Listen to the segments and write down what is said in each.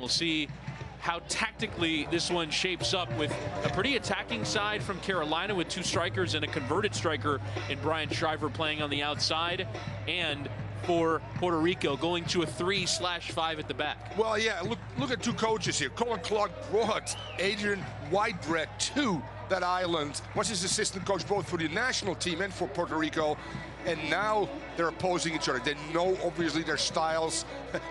We'll see how tactically this one shapes up with a pretty attacking side from Carolina with two strikers and a converted striker in Brian Shriver playing on the outside, and for Puerto Rico going to a 3/5 at the back. Well, yeah, look at two coaches here. Colin Clark brought Adrian Whitebread to that island. Was his assistant coach both for the national team and for Puerto Rico. And now they're opposing each other. They know, obviously, their styles.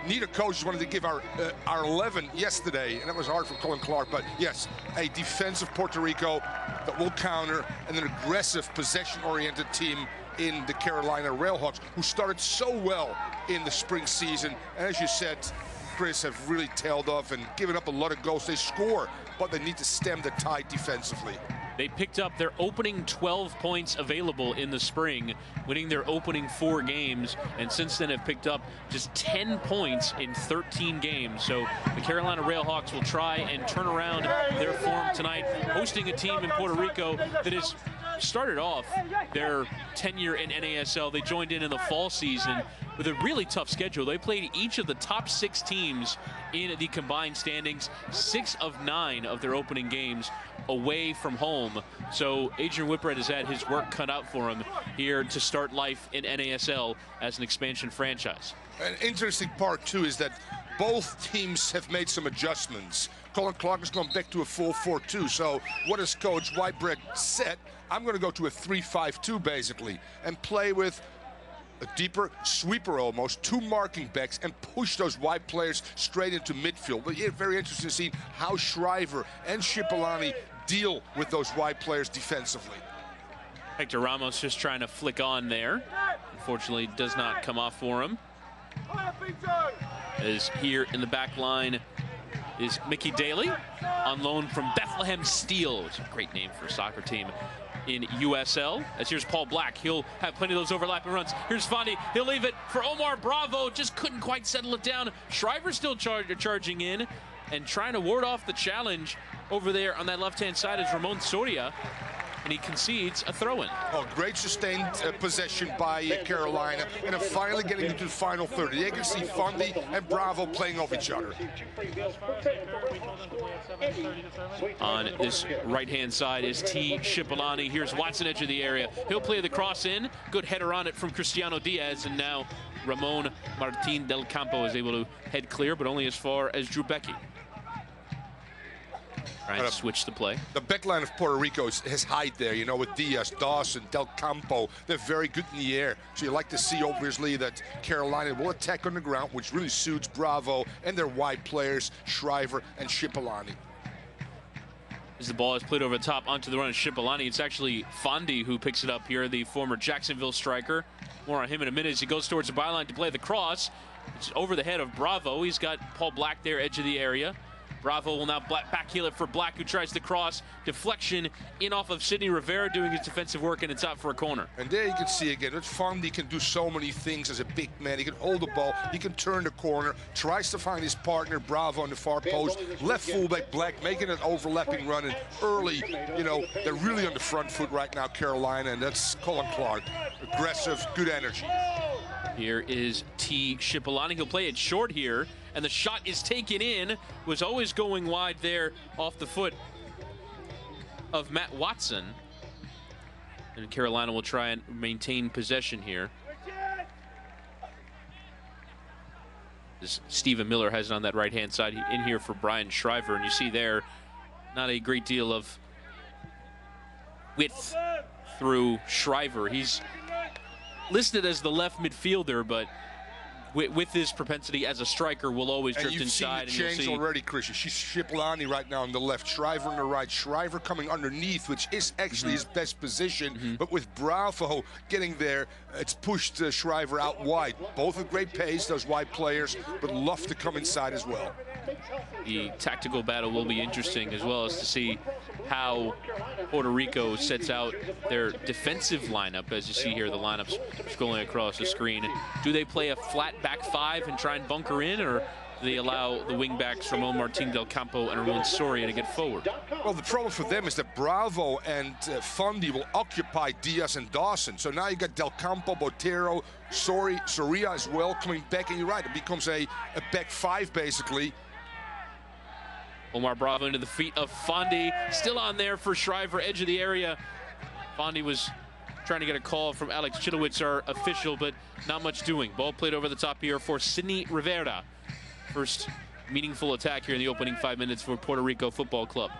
Neither coach wanted to give our 11 yesterday, and that was hard for Colin Clark. But yes, a defensive Puerto Rico that will counter, and an aggressive, possession-oriented team in the Carolina Railhawks, who started so well in the spring season. And as you said, Chris, have really tailed off and given up a lot of goals. They score, but they need to stem the tide defensively. They picked up their opening 12 points available in the spring, winning their opening 4 games, and since then have picked up just 10 points in 13 games. So the Carolina Railhawks will try and turn around their form tonight, hosting a team in Puerto Rico that has started off their tenure in NASL. They joined in the fall season with a really tough schedule. They played each of the top 6 teams in the combined standings, 6 of 9 of their opening games away from home. So Adrian Whitbread has had his work cut out for him here to start life in NASL as an expansion franchise. An interesting part, too, is that both teams have made some adjustments. Colin Clark has gone back to a 4-4-2. So what has Coach Whitebread said? I'm going to go to a 3-5-2, basically, and play with a deeper sweeper almost, 2 marking backs, and push those wide players straight into midfield. But yeah, very interesting to see how Shriver and Cipollani deal with those wide players defensively. Hector Ramos just trying to flick on there. Unfortunately, does not come off for him. As here in the back line is Mickey Daly, on loan from Bethlehem Steel, which is a great name for a soccer team in USL. As here's Paul Black, he'll have plenty of those overlapping runs. Here's Fondi, he'll leave it for Omar Bravo, just couldn't quite settle it down. Shriver still charging in and trying to ward off the challenge over there on that left-hand side is Ramon Soria, and he concedes a throw-in. Oh, great sustained possession by Carolina, and then finally getting into the final third. You can see Fondi and Bravo playing off each other. On this right-hand side is T. Cipollani. Here's Watson, edge of the area. He'll play the cross in. Good header on it from Cristiano Diaz, and now Ramon Martin del Campo is able to head clear, but only as far as Drew Becky. Trying to switch the play. The backline of Puerto Rico has height there, you know, with Diaz, Dawson, Del Campo. They're very good in the air. So you like to see, obviously, that Carolina will attack on the ground, which really suits Bravo and their wide players, Shriver and Cipollani. As the ball is played over the top onto the run of Cipollani, it's actually Fondi who picks it up here, the former Jacksonville striker. More on him in a minute as he goes towards the byline to play the cross. It's over the head of Bravo. He's got Paul Black there, edge of the area. Bravo will now backheel it for Black, who tries to cross. Deflection in off of Sidney Rivera doing his defensive work, and it's out for a corner. And there you can see again that Fondi can do so many things as a big man. He can hold the ball, he can turn the corner, tries to find his partner, Bravo, on the far post. Left fullback Black making an overlapping run, and early, you know, they're really on the front foot right now, Carolina, and that's Colin Clark. Aggressive, good energy. Here is T. Cipollani. He'll play it short here, and the shot is taken in. Was always going wide there off the foot of Matt Watson. And Carolina will try and maintain possession here. As Stephen Miller has it on that right-hand side in here for Brian Shriver, and you see there not a great deal of width through Shriver. He's listed as the left midfielder, but with his propensity as a striker, will always drift inside. And you've seen the change already, Christian. She's Cipollani right now on the left, Shriver on the right. Shriver coming underneath, which is actually his best position. But with Bravo getting there, it's pushed Shriver out wide. Both with great pace, those wide players, but love to come inside as well. The tactical battle will be interesting, as well as to see how Puerto Rico sets out their defensive lineup. As you see here, the lineups scrolling across the screen. Do they play a flat back 5 and try and bunker in, or do they allow the wingbacks Ramon Martin del Campo and Ramon Soria to get forward? Well, the problem for them is that Bravo and Fondi will occupy Diaz and Dawson. So now you got Del Campo, Botero, Soria as well coming back, and you're right, it becomes a back 5 basically. Omar Bravo into the feet of Fondi. Still on there for Shriver, edge of the area. Fondi was trying to get a call from Alex Chilowitz, our official, but not much doing. Ball played over the top here for Sidney Rivera. First meaningful attack here in the opening 5 minutes for Puerto Rico Football Club.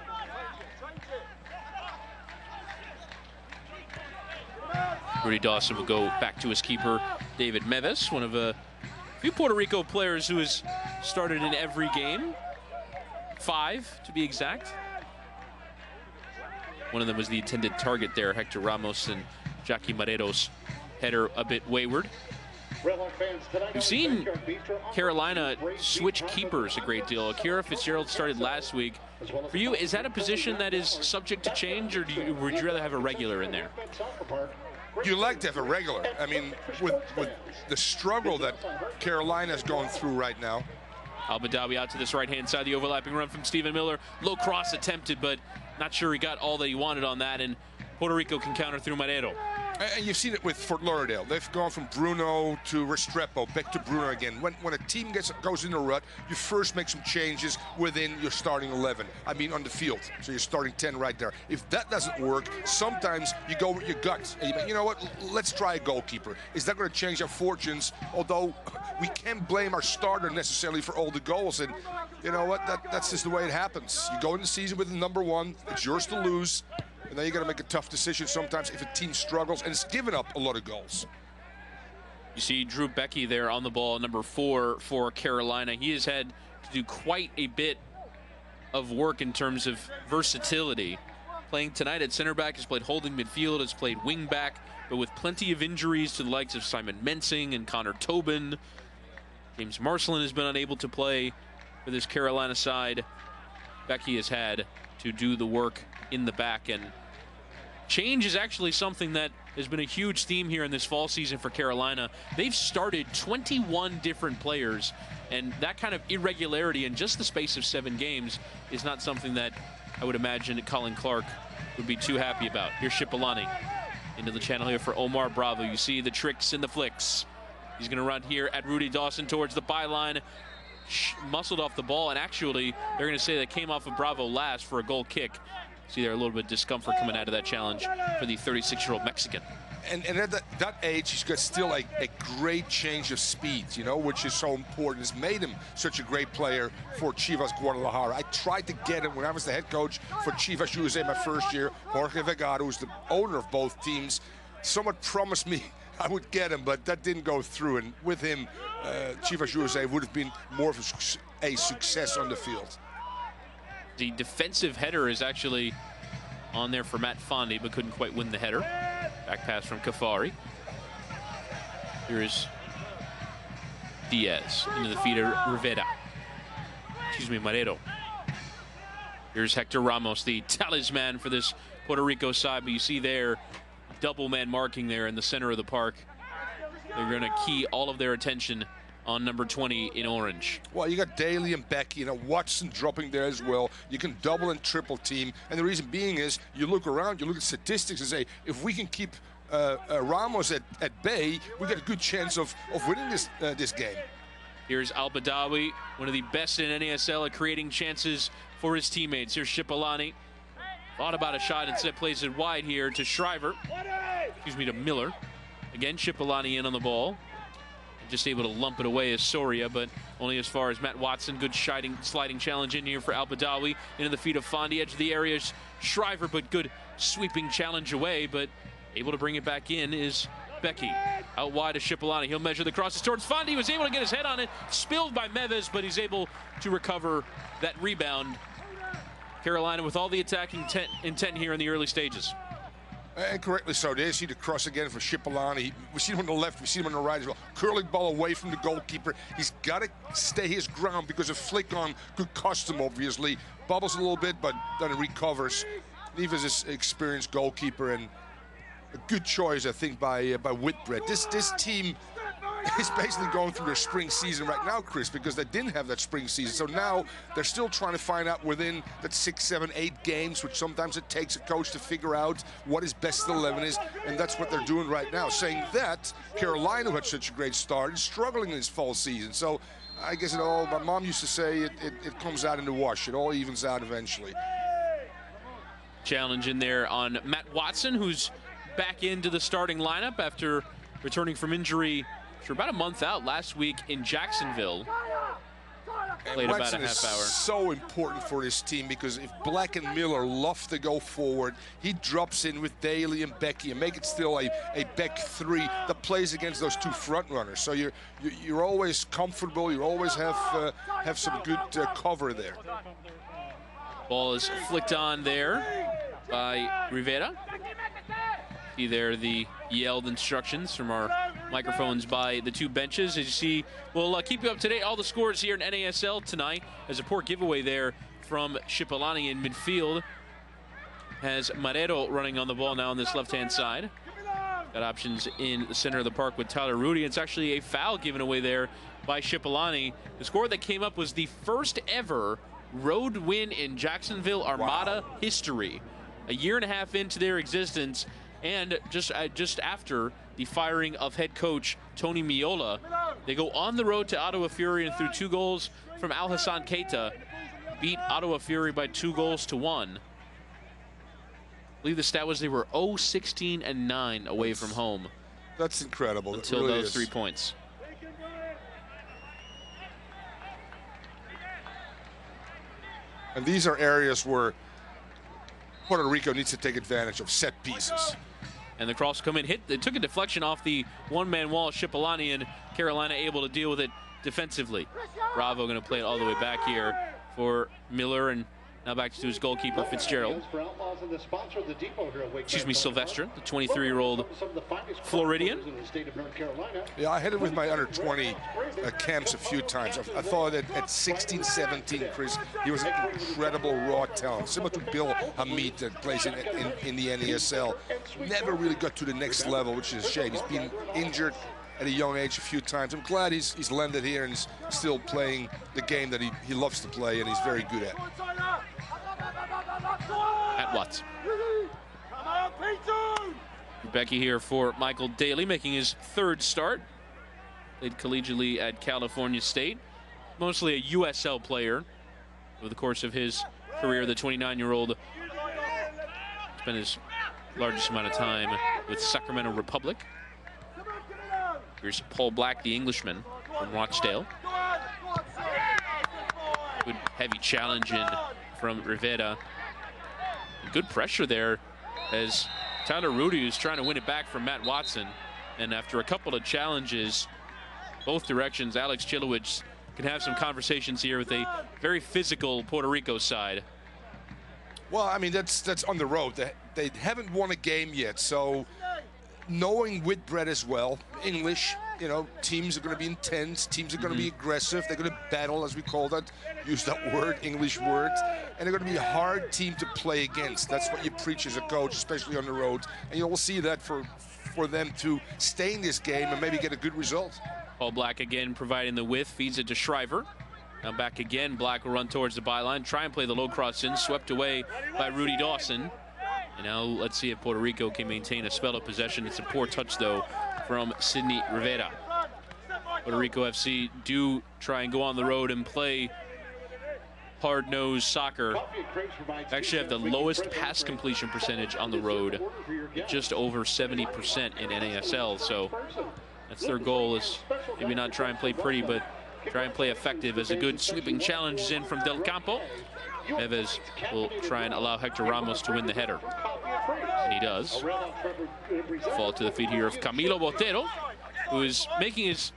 Rudy Dawson will go back to his keeper, David Meves, one of a few Puerto Rico players who has started in every game. 5, to be exact. One of them was the intended target there, Hector Ramos, and Jackie Marero's header a bit wayward. We've seen Carolina switch keepers a great deal. Akira Fitzgerald started last week. For you, is that a position that is subject to change, or would you rather have a regular in there? You like to have a regular. I mean, with the struggle that Carolina's going through right now. Al-Badawi out to this right-hand side, the overlapping run from Stephen Miller. Low cross attempted, but not sure he got all that he wanted on that, and Puerto Rico can counter through Marrero. And you've seen it with Fort Lauderdale. They've gone from Bruno to Restrepo, back to Bruno again. When a team goes in a rut, you first make some changes within your starting 11. I mean, on the field. So you're starting 10 right there. If that doesn't work, sometimes you go with your gut. And you know what? Let's try a goalkeeper. Is that going to change our fortunes? Although we can't blame our starter necessarily for all the goals. And you know what? That's just the way it happens. You go in the season with the number 1. It's yours to lose. And then you got to make a tough decision sometimes if a team struggles and it's given up a lot of goals. You see Drew Becky there on the ball, number 4 for Carolina. He has had to do quite a bit of work in terms of versatility. Playing tonight at center back, has played holding midfield, has played wing back, but with plenty of injuries to the likes of Simon Mensing and Connor Tobin. James Marcelin has been unable to play for this Carolina side. Becky has had to do the work in the back, and change is actually something that has been a huge theme here in this fall season for Carolina. They've started 21 different players, and that kind of irregularity in just the space of 7 games is not something that I would imagine Colin Clark would be too happy about. Here's Shipolani into the channel here for Omar Bravo. You see the tricks and the flicks. He's going to run here at Rudy Dawson towards the byline. Muscled off the ball, and actually they're going to say that came off of Bravo last for a goal kick. See there a little bit of discomfort coming out of that challenge for the 36-year-old Mexican. And at that age, he's got still a great change of speed, you know, which is so important. It's made him such a great player for Chivas Guadalajara. I tried to get him when I was the head coach for Chivas USA my first year. Jorge Vegado, who's the owner of both teams, somewhat promised me I would get him, but that didn't go through. And with him, Chivas USA would have been more of a success on the field. The defensive header is actually on there for Matt Fondi, but couldn't quite win the header. Back pass from Kafari. Here is Diaz into the feet of Rivera. Excuse me, Marrero. Here's Hector Ramos, the talisman for this Puerto Rico side, but you see there, double man marking there in the center of the park. They're going to key all of their attention on number 20 in orange. Well, you got Daly and Becky, you know, Watson dropping there as well. You can double and triple team. And the reason being is you look around, you look at statistics and say, if we can keep Ramos at bay, we got a good chance of winning this game. Here's Al-Badawi, one of the best in NASL at creating chances for his teammates. Here's Shipolani. Thought about a shot, instead plays it wide here to Shriver. Excuse me, to Miller. Again, Shipolani in on the ball. Just able to lump it away as Soria, but only as far as Matt Watson. Good sliding challenge in here for Al-Badawi. Into the feet of Fondi, edge of the area. Shriver, but good sweeping challenge away, but able to bring it back in is Becky. Out wide to Shipolani. He'll measure the crosses towards Fondi. He was able to get his head on it. Spilled by Meves, but he's able to recover that rebound. Carolina with all the attacking intent here in the early stages. And correctly so. There you see the cross again for Shipolani. We see him on the left, we see him on the right as well. Curling ball away from the goalkeeper. He's got to stay his ground because a flick on could cost him, obviously. Bubbles a little bit, but then recovers. Neves is an experienced goalkeeper, and a good choice, I think, by Whitbread. This team is basically going through their spring season right now, Chris, because they didn't have that spring season. So now they're still trying to find out within that 6, 7, 8 games, which sometimes it takes a coach to figure out what his best 11 is, and that's what they're doing right now. Saying that, Carolina, who had such a great start, is struggling in this fall season. So I guess it all, my mom used to say, it comes out in the wash. It all evens out eventually. Challenge in there on Matt Watson, who's back into the starting lineup after returning from injury for about a month out last week in Jacksonville. Played about a half hour. Is so important for this team because if Black and Miller love to go forward, he drops in with Daly and Becky and make it still a back three that plays against those two front runners. So you're always comfortable. You always have some good cover there. Ball is flicked on there by Rivera. See there the yelled instructions from our microphones by the two benches. As you see, we'll keep you up to date. All the scores here in NASL tonight. There's a poor giveaway there from Shipolani in midfield. Has Marrero running on the ball now on this left-hand side. Got options in the center of the park with Tyler Rudy. It's actually a foul given away there by Shipolani. The score that came up was the first ever road win in Jacksonville Armada history. A year and a half into their existence, and just after the firing of head coach Tony Miola, they go on the road to Ottawa Fury and through 2 goals from Al Hassan Keita, beat Ottawa Fury by 2-1. I believe the stat was they were 0-16-9 away from home. That's incredible. Until really those 3 points. And these are areas where Puerto Rico needs to take advantage of set pieces. And the cross come in, hit. They took a deflection off the one-man wall. Shipolani and Carolina able to deal with it defensively. Bravo going to play it all the way back here for Miller, and now back to his goalkeeper Fitzgerald. Excuse me, Sylvester, the 23-year-old Floridian. Yeah, I had it with my under 20 camps a few times. I thought that at 16, 17, Chris, he was an incredible raw talent, similar to Bill Hamid that plays in the NASL. Never really got to the next level, which is a shame. He's been injured at a young age a few times. I'm glad he's landed here and is still playing the game that he loves to play and he's very good at. At Watts. Becky here for Michael Daly, making his 3rd start. Played collegiately at California State. Mostly a USL player over the course of his career. The 29-year-old spent his largest amount of time with Sacramento Republic. Here's Paul Black, the Englishman from Rochdale. Good heavy challenge in from Rivera. Good pressure there as Tyler Rudy is trying to win it back from Matt Watson. And after a couple of challenges, both directions, Alex Chilowicz can have some conversations here with a very physical Puerto Rico side. Well, I mean, that's on the road. They haven't won a game yet, so knowing Whitbread as well, English, you know, teams are going to be intense, teams are going to be aggressive, they're going to battle, as we call that, use that word, English words, and they're going to be a hard team to play against. That's what you preach as a coach, especially on the road, and you'll see that for them to stay in this game and maybe get a good result. Paul Black again providing the width, feeds it to Shriver. Now back again, Black will run towards the byline, try and play the low cross in, swept away by Rudy Dawson. And now let's see if Puerto Rico can maintain a spell of possession. It's a poor touch, though, from Sidney Rivera. Puerto Rico FC do try and go on the road and play hard-nosed soccer. Actually have the lowest pass completion percentage on the road, just over 70% in NASL. So that's their goal, is maybe not try and play pretty, but try and play effective, as a good sweeping challenge is in from Del Campo. Neves will try and allow Hector Ramos to win the header. And he does. Fall to the feet here of Camilo Botero, who is making his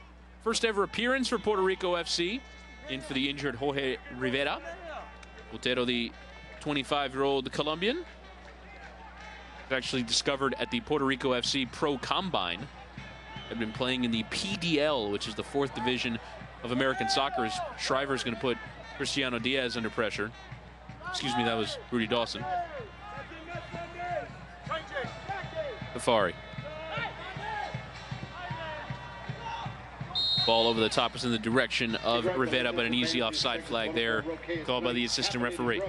first ever appearance for Puerto Rico FC, in for the injured Jorge Rivera. Botero, the 25-year-old Colombian, actually discovered at the Puerto Rico FC Pro Combine. Had been playing in the PDL, which is the 4th division of American soccer. Shriver's going to put Cristiano Diaz under pressure. Excuse me, that was Rudy Dawson. Safari. Ball over the top is in the direction of Rivera, but an easy offside flag there, called by the assistant referee.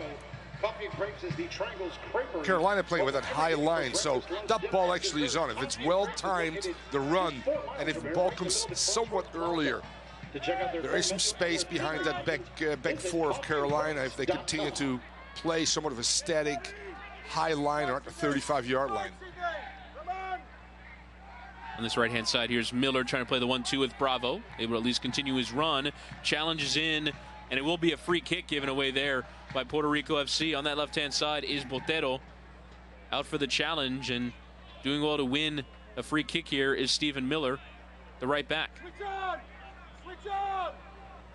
Carolina playing with that high line, so that ball actually is on. If it's well timed, the run, and if the ball comes somewhat earlier, There is some space behind that back four of Carolina if they continue to play somewhat of a static high line or at the 35-yard line. On this right-hand side, here's Miller trying to play the 1-2 with Bravo, able to at least continue his run. Challenge is in, and it will be a free kick given away there by Puerto Rico FC. On that left-hand side is Puerto, out for the challenge, and doing well to win a free kick here is Stephen Miller, the right back.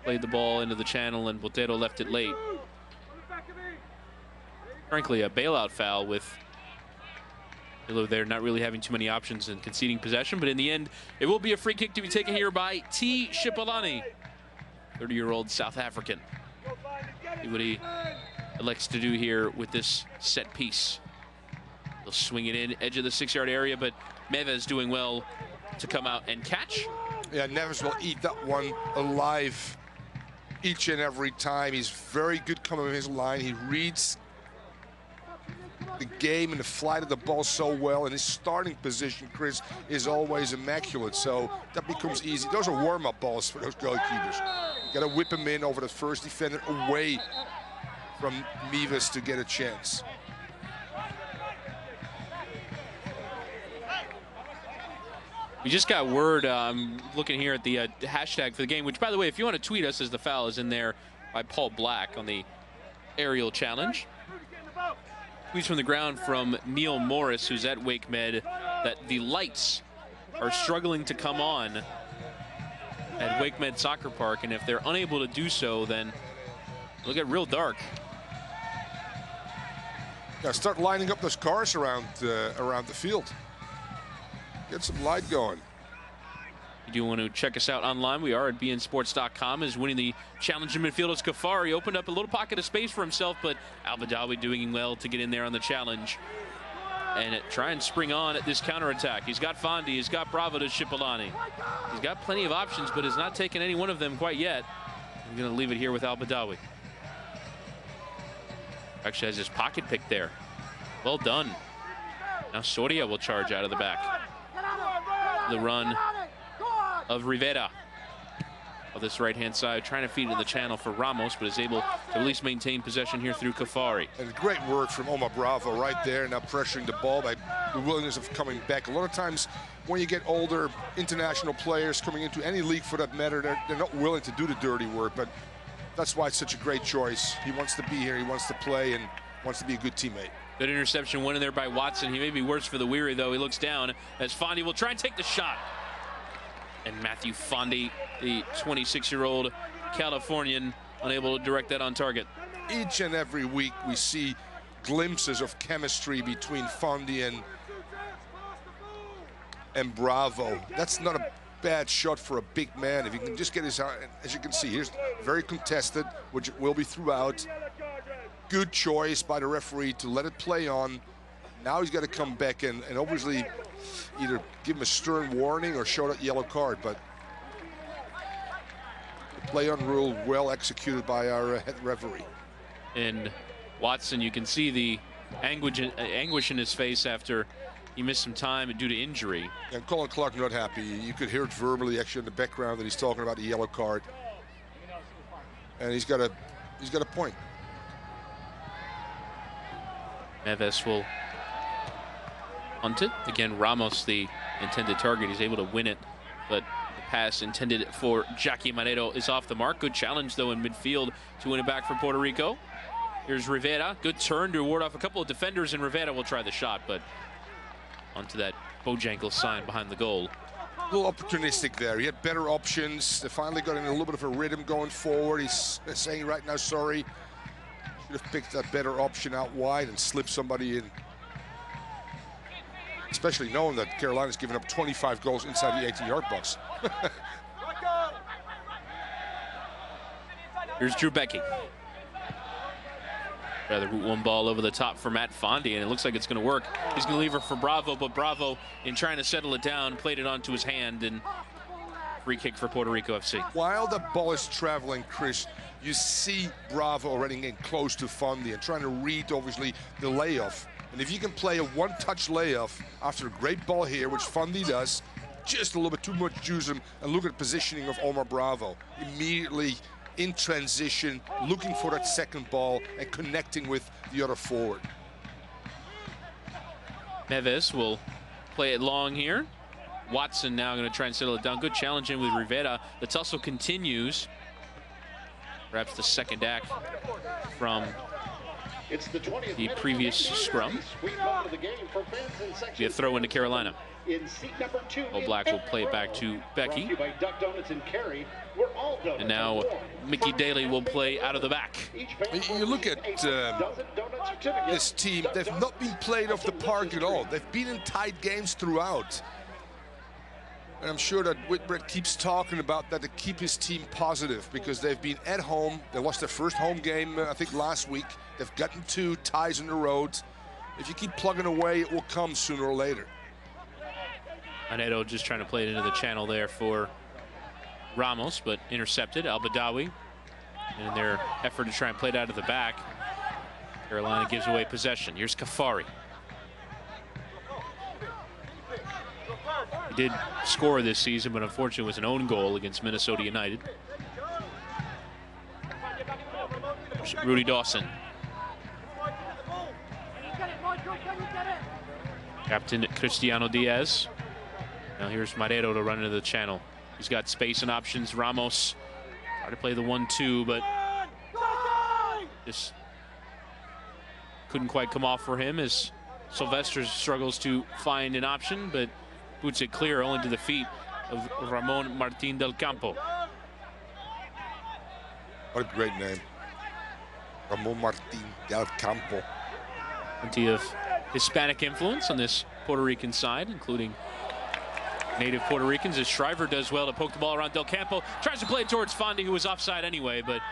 Played the ball into the channel, and Puerto left it late. Frankly, a bailout foul with Miller there not really having too many options and conceding possession, but in the end, it will be a free kick to be taken here by T. Shipalani, 30-year-old South African. See what he elects to do here with this set piece. He'll swing it in, edge of the 6-yard area, but Neves doing well to come out and catch. Yeah, Neves will eat that one alive each and every time. He's very good coming in his line. He reads the game and the flight of the ball so well, and his starting position, Chris, is always immaculate, so that becomes easy. Those are warm-up balls for those goalkeepers. You got to whip him in over the first defender away from Neves to get a chance. We just got word, looking here at the hashtag for the game, which, by the way, if you want to tweet us, as the foul is in there by Paul Black on the aerial challenge. Tweets from the ground from Neil Morris, who's at Wake Med, that the lights are struggling to come on at Wake Med Soccer Park, and if they're unable to do so, then it'll get real dark. Yeah, start lining up those cars around the field. Get some light going. If you do want to check us out online, we are at bnsports.com. Is winning the challenge in midfield as Kafari opened up a little pocket of space for himself, but Al-Badawi doing well to get in there on the challenge and try and spring on at this counterattack. He's got Fondi, he's got Bravo to Shipalani. He's got plenty of options, but has not taken any one of them quite yet. I'm going to leave it here with Al-Badawi. Actually has his pocket pick there. Well done. Now Soria will charge out of the back. The run of Rivera of this right-hand side, trying to feed it in the channel for Ramos, but is able to at least maintain possession here through Kafari. And great work from Omar Bravo right there, now pressuring the ball by the willingness of coming back. A lot of times when you get older international players coming into any league for that matter, they're not willing to do the dirty work, but that's why it's such a great choice. He wants to be here, he wants to play, and wants to be a good teammate. Good interception went in there by Watson. He may be worse for the weary, though. He looks down as Fondi will try and take the shot. And Matthew Fondi, the 26-year-old Californian, unable to direct that on target. Each and every week we see glimpses of chemistry between Fondi and Bravo. That's not a bad shot for a big man. If he can just get his, as you can see, here's very contested, which it will be throughout. Good choice by the referee to let it play on. Now he's got to come back and obviously either give him a stern warning or show that yellow card, but the play on rule well executed by our head referee. And Watson, you can see the anguish in his face after he missed some time due to injury. And Colin Clark not happy. You could hear it verbally actually in the background that he's talking about the yellow card. And he's got a point. Neves will hunt it. Again, Ramos, the intended target. He's able to win it, but the pass intended for Jackie Manero is off the mark. Good challenge, though, in midfield to win it back for Puerto Rico. Here's Rivera. Good turn to ward off a couple of defenders, and Rivera will try the shot, but onto that Bojangles sign behind the goal. A little opportunistic there. He had better options. They finally got in a little bit of a rhythm going forward. He's saying right now, sorry. Should have picked that better option out wide and slipped somebody in. Especially knowing that Carolina's given up 25 goals inside the 18-yard box. Here's Drew Becky. Rather one ball over the top for Matt Fondi, and it looks like it's going to work. He's going to leave her for Bravo, but Bravo, in trying to settle it down, played it onto his hand, and free kick for Puerto Rico FC. While the ball is traveling, Chris, you see Bravo already getting close to Fondi and trying to read, obviously, the layoff. And if you can play a one-touch layoff after a great ball here, which Fondi does, just a little bit too much juice in him. And look at the positioning of Omar Bravo. Immediately in transition, looking for that second ball and connecting with the other forward. Neves will play it long here. Watson now going to try and settle it down. Good challenge in with Rivera. The tussle continues. Perhaps the second act from the previous scrum. Be a throw into Carolina. All Black will play it back to Becky. And now Mickey Daly will play out of the back. You look at this team, they've not been played off the park at all. They've been in tight games throughout. And I'm sure that Whitbread keeps talking about that to keep his team positive, because they've been at home. They lost their first home game, I think, last week. They've gotten 2 ties on the road. If you keep plugging away, it will come sooner or later. Anedo just trying to play it into the channel there for Ramos, but intercepted. Al-Badawi in their effort to try and play it out of the back. Carolina gives away possession. Here's Kafari. He did score this season, but unfortunately it was an own goal against Minnesota United. Rudy Dawson. Captain Cristiano Diaz. Now here's Marrero to run into the channel. He's got space and options. Ramos tried to play the 1-2, but just couldn't quite come off for him as Sylvester struggles to find an option, but boots it clear only to the feet of Ramon Martin del Campo. What a great name. Ramon Martin del Campo. Plenty of Hispanic influence on this Puerto Rican side, including native Puerto Ricans, as Shriver does well to poke the ball around Del Campo. Tries to play it towards Fondi, who was offside anyway, but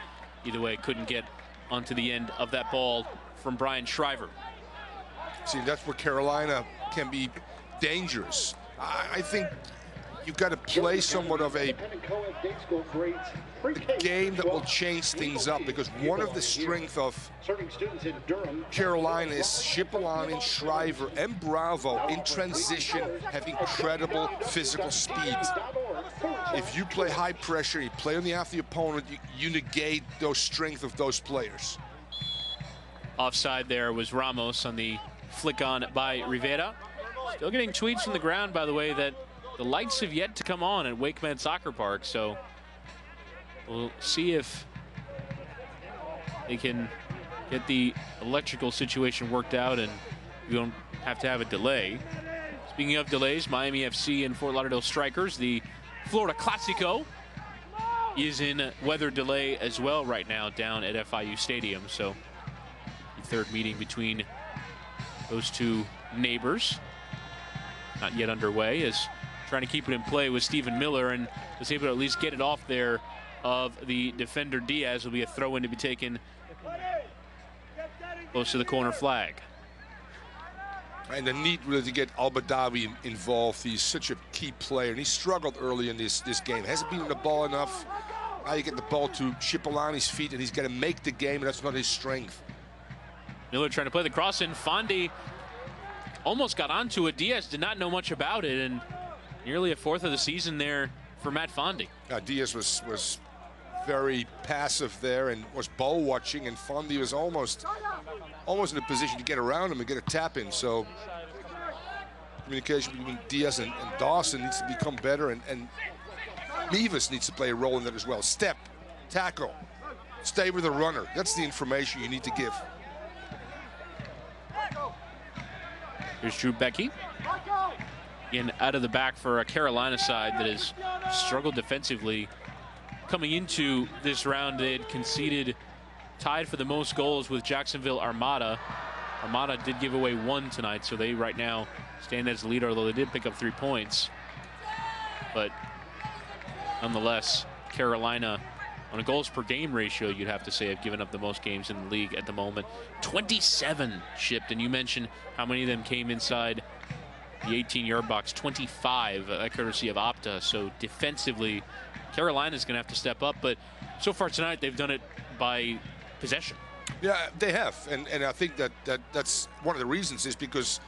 either way couldn't get onto the end of that ball from Brian Shriver. See, that's where Carolina can be dangerous. I think you've got to play somewhat of a game that will change things up, because one of the strengths of Carolina is Shipolani, Shriver, and Bravo in transition have incredible physical speed. If you play high pressure, you play on the half of the opponent, you negate those strengths of those players. Offside there was Ramos on the flick on by Rivera. Still getting tweets from the ground, by the way, that the lights have yet to come on at WakeMed Soccer Park, so we'll see if they can get the electrical situation worked out and we don't have to have a delay. Speaking of delays, Miami FC and Fort Lauderdale Strikers, the Florida Classico, is in weather delay as well right now down at FIU Stadium. So the third meeting between those two neighbors not yet underway, is trying to keep it in play with Stephen Miller, and was able to at least get it off there of the defender Diaz. Will be a throw-in to be taken close to the corner flag. And the need really to get Al-Badawi involved. He's such a key player, and he struggled early in this game. Hasn't been on the ball enough. Now you get the ball to Shipolani's feet, and he's got to make the game, and that's not his strength. Miller trying to play the cross in. Fondi almost got onto it. Diaz did not know much about it, and nearly a fourth of the season there for Matt Fondi. Diaz was very passive there and was ball watching, and Fondi was almost in a position to get around him and get a tap in. So communication between Diaz and Dawson needs to become better, and Mevis needs to play a role in that as well. Step, tackle, stay with the runner. That's the information you need to give. Here's Drew Becky. Again, out of the back for a Carolina side that has struggled defensively. Coming into this round, they had conceded, tied for the most goals with Jacksonville Armada. Armada did give away 1 tonight, so they right now stand as the leader, although they did pick up 3 points. But nonetheless, Carolina, on a goals per game ratio, you'd have to say, have given up the most games in the league at the moment. 27 shipped, and you mentioned how many of them came inside the 18-yard box. 25, courtesy of Opta. So defensively, Carolina's going to have to step up, but so far tonight they've done it by possession. Yeah, they have, and I think that's one of the reasons is because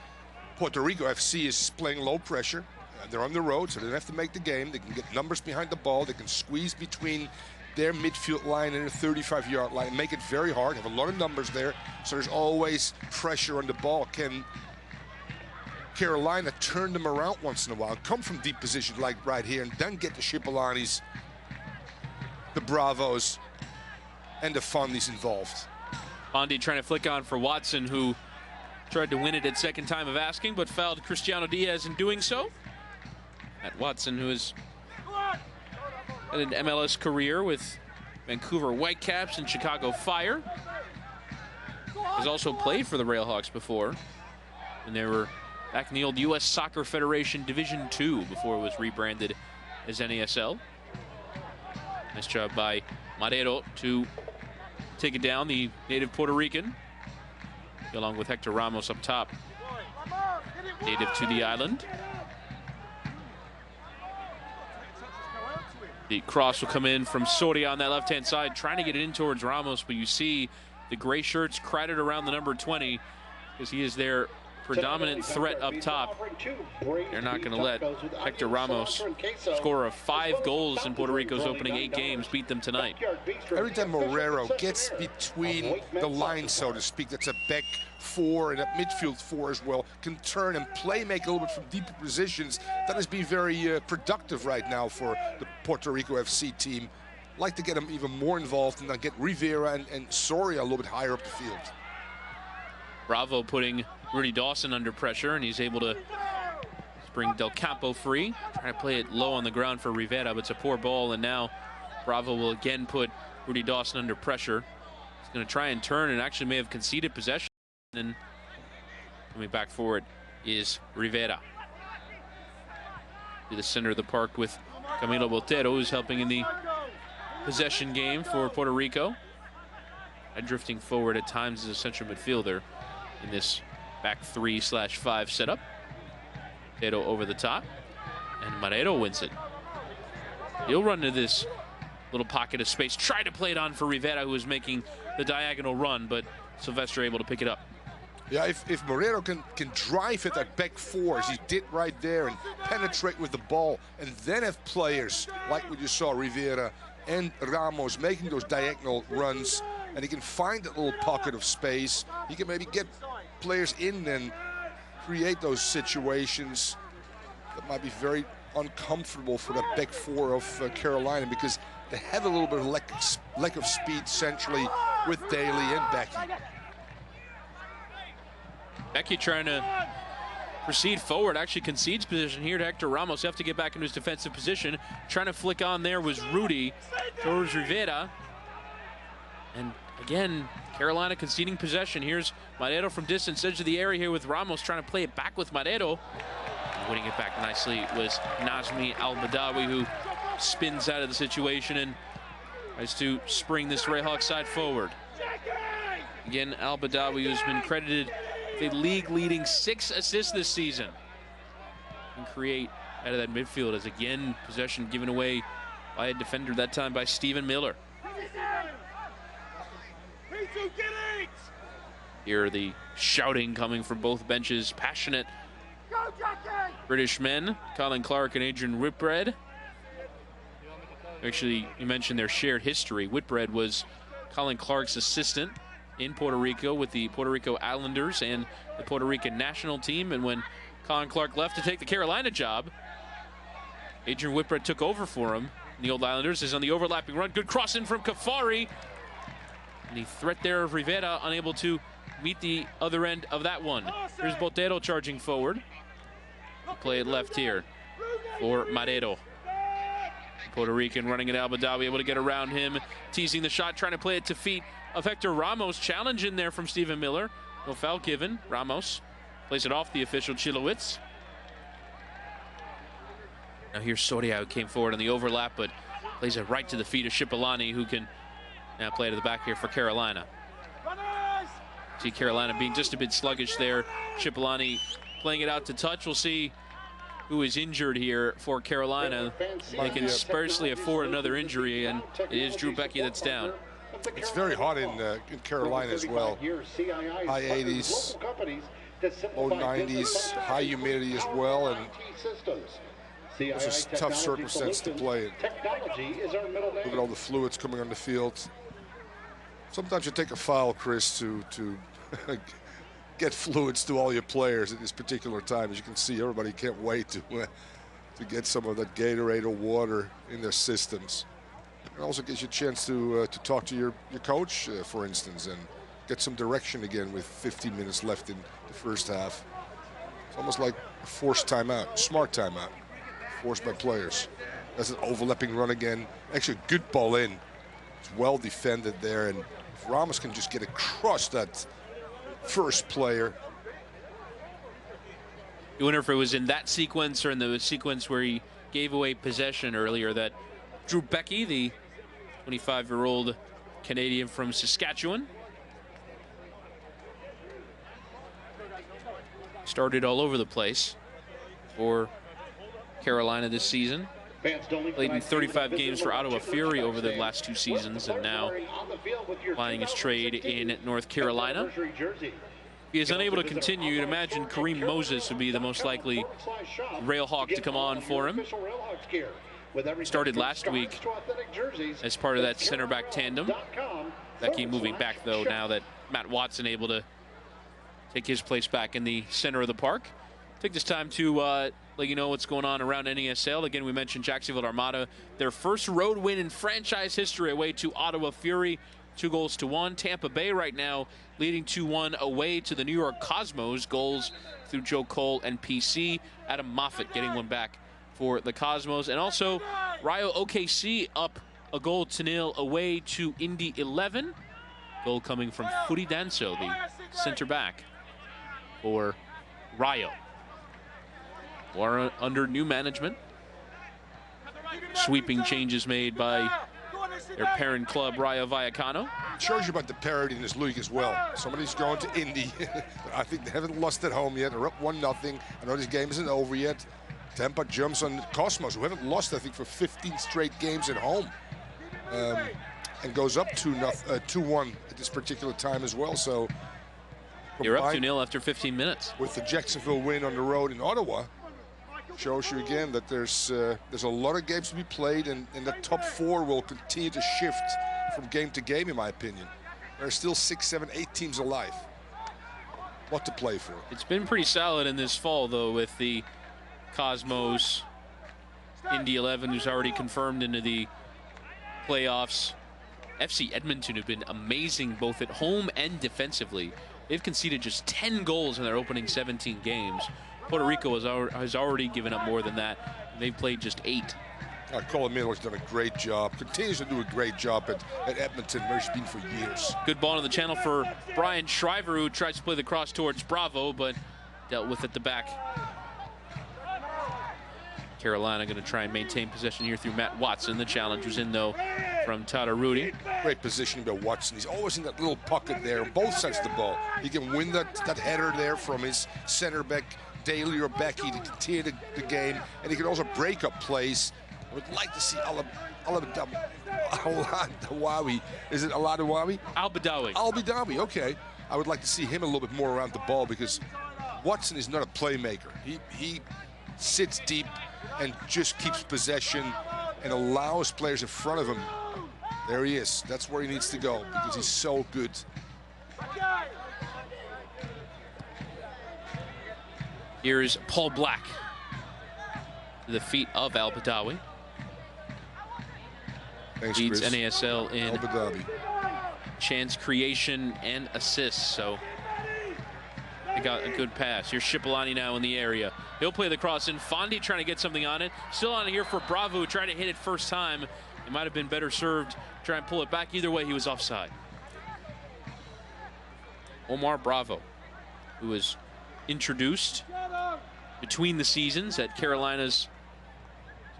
Puerto Rico FC is playing low pressure. They're on the road, so they don't have to make the game. They can get numbers behind the ball. They can squeeze between their midfield line and their 35-yard line, make it very hard, have a lot of numbers there, so there's always pressure on the ball. Can Carolina turn them around once in a while, come from deep position like right here, and then get the Shipolanis, the Bravos, and the Fondis involved? Fondi trying to flick on for Watson, who tried to win it at second time of asking, but fouled Cristiano Diaz in doing so. At Watson, who has had an MLS career with Vancouver Whitecaps and Chicago Fire. Has also played for the Railhawks before, and they were back in the old U.S. Soccer Federation Division II before it was rebranded as NASL. Nice job by Madero to take it down, the native Puerto Rican, along with Hector Ramos up top, native to the island. The cross will come in from Soria on that left-hand side, trying to get it in towards Ramos, but you see the gray shirts crowded around the number 20 because he is their predominant threat up top. They're not going to let Hector Ramos, scorer of 5 goals in Puerto Rico's opening 8 games, beat them tonight. Every time Morero gets between the lines, so to speak, that's a back 4 and a midfield 4 as well, can turn and play, make a little bit from deeper positions. That has been very productive right now for the Puerto Rico FC team. Like to get them even more involved and then get Rivera and Soria a little bit higher up the field. Bravo putting Rudy Dawson under pressure, and he's able to bring Del Campo free. Trying to play it low on the ground for Rivera, but it's a poor ball, and now Bravo will again put Rudy Dawson under pressure. He's going to try and turn and actually may have conceded possession. And coming back forward is Rivera. To the center of the park with Camilo Botero, who's helping in the possession game for Puerto Rico. And drifting forward at times as a central midfielder in this back 3/5 setup. Botero over the top, and Madero wins it. He'll run to this little pocket of space, try to play it on for Rivera, who was making the diagonal run, but Silvestre able to pick it up. Yeah, if Moreno can drive it at back 4, as he did right there, and penetrate with the ball, and then have players like what you saw, Rivera and Ramos making those diagonal runs, and he can find that little pocket of space, he can maybe get players in and create those situations that might be very uncomfortable for the back 4 of Carolina, because they have a little bit of lack of speed centrally with Daly and Becky. Becky trying to proceed forward, actually concedes position here to Hector Ramos. Have to get back into his defensive position. Trying to flick on there was Rudy towards Rivera. And again, Carolina conceding possession. Here's Madero from distance, edge of the area here with Ramos, trying to play it back with Madero. And winning it back nicely was Nazmi Al-Badawi, who spins out of the situation and tries to spring this Railhawk side forward. Again, Al-Badawi, who's been credited with a league-leading 6 assists this season, can create out of that midfield, as again possession given away by a defender, that time by Stephen Miller. Here the shouting coming from both benches, passionate British men, Colin Clark and Adrian Whitbread. Actually, you mentioned their shared history. Whitbread was Colin Clark's assistant in Puerto Rico with the Puerto Rico Islanders and the Puerto Rican national team, and when Colin Clark left to take the Carolina job, Adrian Whitbread took over for him. And the old Islanders is on the overlapping run. Good cross in from Kafari. And the threat there of Rivera unable to meet the other end of that one. Here's Botero charging forward. Play it left here for Madero. Puerto Rican running at Al-Badawi, able to get around him, teasing the shot, trying to play it to feet of Hector Ramos. Challenge in there from Stephen Miller. No foul given. Ramos plays it off the official Chilowitz. Now here's Soria, who came forward on the overlap, but plays it right to the feet of Shipolani, who can now play to the back here for Carolina. See Carolina being just a bit sluggish there. Shipolani playing it out to touch. We'll see who is injured here for Carolina. They can sparsely afford another injury, and it is Drew Becky that's down. It's very hot in Carolina as well. High 80s. low 90s, high humidity as well, and it's a tough circumstance to play in. Look at all the fluids coming on the field. Sometimes you take a foul, Chris, to get fluids to all your players at this particular time. As you can see, everybody can't wait to get some of that Gatorade or water in their systems. It also gives you a chance to talk to your coach, for instance, and get some direction again with 15 minutes left in the first half. It's almost like a forced timeout, smart timeout, forced by players. That's an overlapping run again. Actually, a good ball in. It's well defended there, and if Ramos can just get across that first player. You wonder if it was in that sequence or in the sequence where he gave away possession earlier that Drew Becky, the 25-year-old Canadian from Saskatchewan, started all over the place for Carolina this season. Played in 35 games for Ottawa Fury over the last 2 seasons, and now plying his trade in North Carolina. If he is unable to continue, you'd imagine Kareem Moses would be the most likely Railhawk to come on for him. Started last week as part of that center back tandem. Becky moving back, though, now that Matt Watson able to take his place back in the center of the park. Take this time to let you know what's going on around NASL. Again, we mentioned Jacksonville Armada, their first road win in franchise history away to Ottawa Fury, 2-1. Tampa Bay right now leading 2-1 away to the New York Cosmos. Goals through Joe Cole and PC. Adam Moffat getting one back for the Cosmos. And also Rayo OKC up 1-0 away to Indy 11. Goal coming from Furi Danso, the center back for Rayo. Or under new management. Sweeping changes made by their parent club, Rayo Vallecano. It shows you about the parity in this league as well. Somebody's going to Indy. I think they haven't lost at home yet. They're up 1-0. I know this game isn't over yet. Tampa jumps on Cosmos, who haven't lost, I think, for 15 straight games at home. And goes up 2-1 at this particular time as well. So you're up 2-0 after 15 minutes. With the Jacksonville win on the road in Ottawa, shows you again that there's a lot of games to be played, and the top 4 will continue to shift from game to game, in my opinion. There are still 6, 7, 8 teams alive. What to play for. It's been pretty solid in this fall, though, with the Cosmos, Indy 11, who's already confirmed into the playoffs. FC Edmonton have been amazing both at home and defensively. They've conceded just 10 goals in their opening 17 games. Puerto Rico has already given up more than that. They've played just 8. Colin Miller's done a great job, continues to do a great job at Edmonton, where he's been for years. Good ball on the channel for Brian Shriver, who tries to play the cross towards Bravo, but dealt with at the back. Carolina going to try and maintain possession here through Matt Watson. The challenge was in, though, from Tata Rudy. Great positioning by Watson. He's always in that little pocket there on both sides of the ball. He can win that header there from his center back, Daly or Becky, to continue the game, and he can also break up plays. I would like to see Al-Badawi. Is it Al-Badawi? Al-Badawi. Al-Badawi, okay. I would like to see him a little bit more around the ball, because Watson is not a playmaker. He sits deep and just keeps possession and allows players in front of him. There he is. That's where he needs to go, because he's so good. Here is Paul Black to the feet of Al-Badawi. Leads NASL in chance creation and assists, so they got a good pass. Here's Shipolani now in the area. He'll play the cross in. Fondi trying to get something on it. Still on here for Bravo, trying to hit it first time. It might have been better served. Try and pull it back. Either way, he was offside. Omar Bravo, who was introduced between the seasons at Carolina's,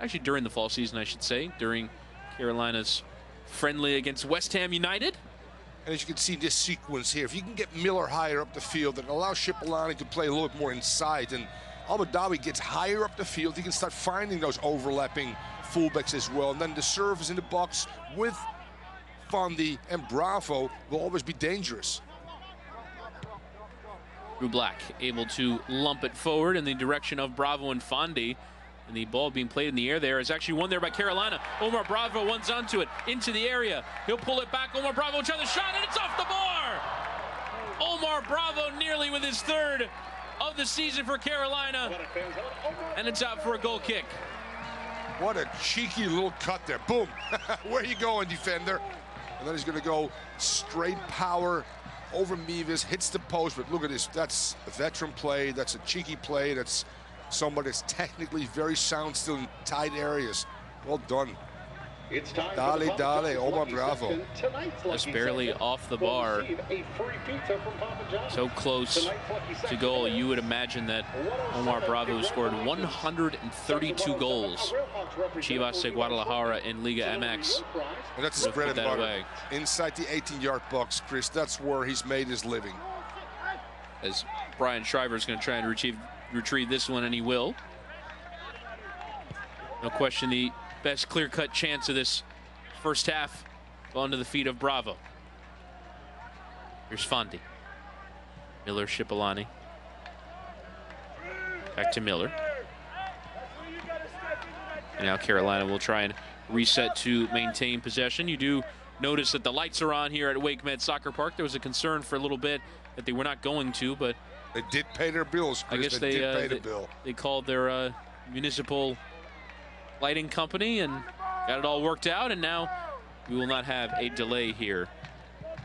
actually during the fall season, I should say, during Carolina's friendly against West Ham United. And as you can see this sequence here, if you can get Miller higher up the field and allow Shipolani to play a little bit more inside, and Al-Badawi gets higher up the field, he can start finding those overlapping fullbacks as well. And then the service in the box with Fondi and Bravo will always be dangerous. Black able to lump it forward in the direction of Bravo and Fondi. And the ball being played in the air there is actually won there by Carolina. Omar Bravo runs onto it, into the area. He'll pull it back. Omar Bravo tries the shot, and it's off the bar! Omar Bravo nearly with his third of the season for Carolina. And it's out for a goal kick. What a cheeky little cut there. Boom. Where you going, defender? And then he's going to go straight power over Mevis, hits the post. But look at this. That's a veteran play. That's a cheeky play. That's somebody that's technically very sound, still in tight areas. Well done. It's time Dale, Omar Bravo. Just barely off the bar. So close to goal. You would imagine that Omar Bravo scored 132 goals. Chivas de Guadalajara in Liga MX. And that's his bread and butter. Inside the 18-yard box, Chris. That's where he's made his living. As Brian Shriver is going to try and retrieve this one, and he will. No question, the best clear-cut chance of this first half onto the feet of Bravo. Here's Fondi. Miller, Shipolani. Back to Miller. And now Carolina will try and reset to maintain possession. You do notice that the lights are on here at Wake Med Soccer Park. There was a concern for a little bit that they were not going to, but they did pay their bills, Chris. I guess they did pay the bill. They called their municipal lighting company and got it all worked out, and now we will not have a delay here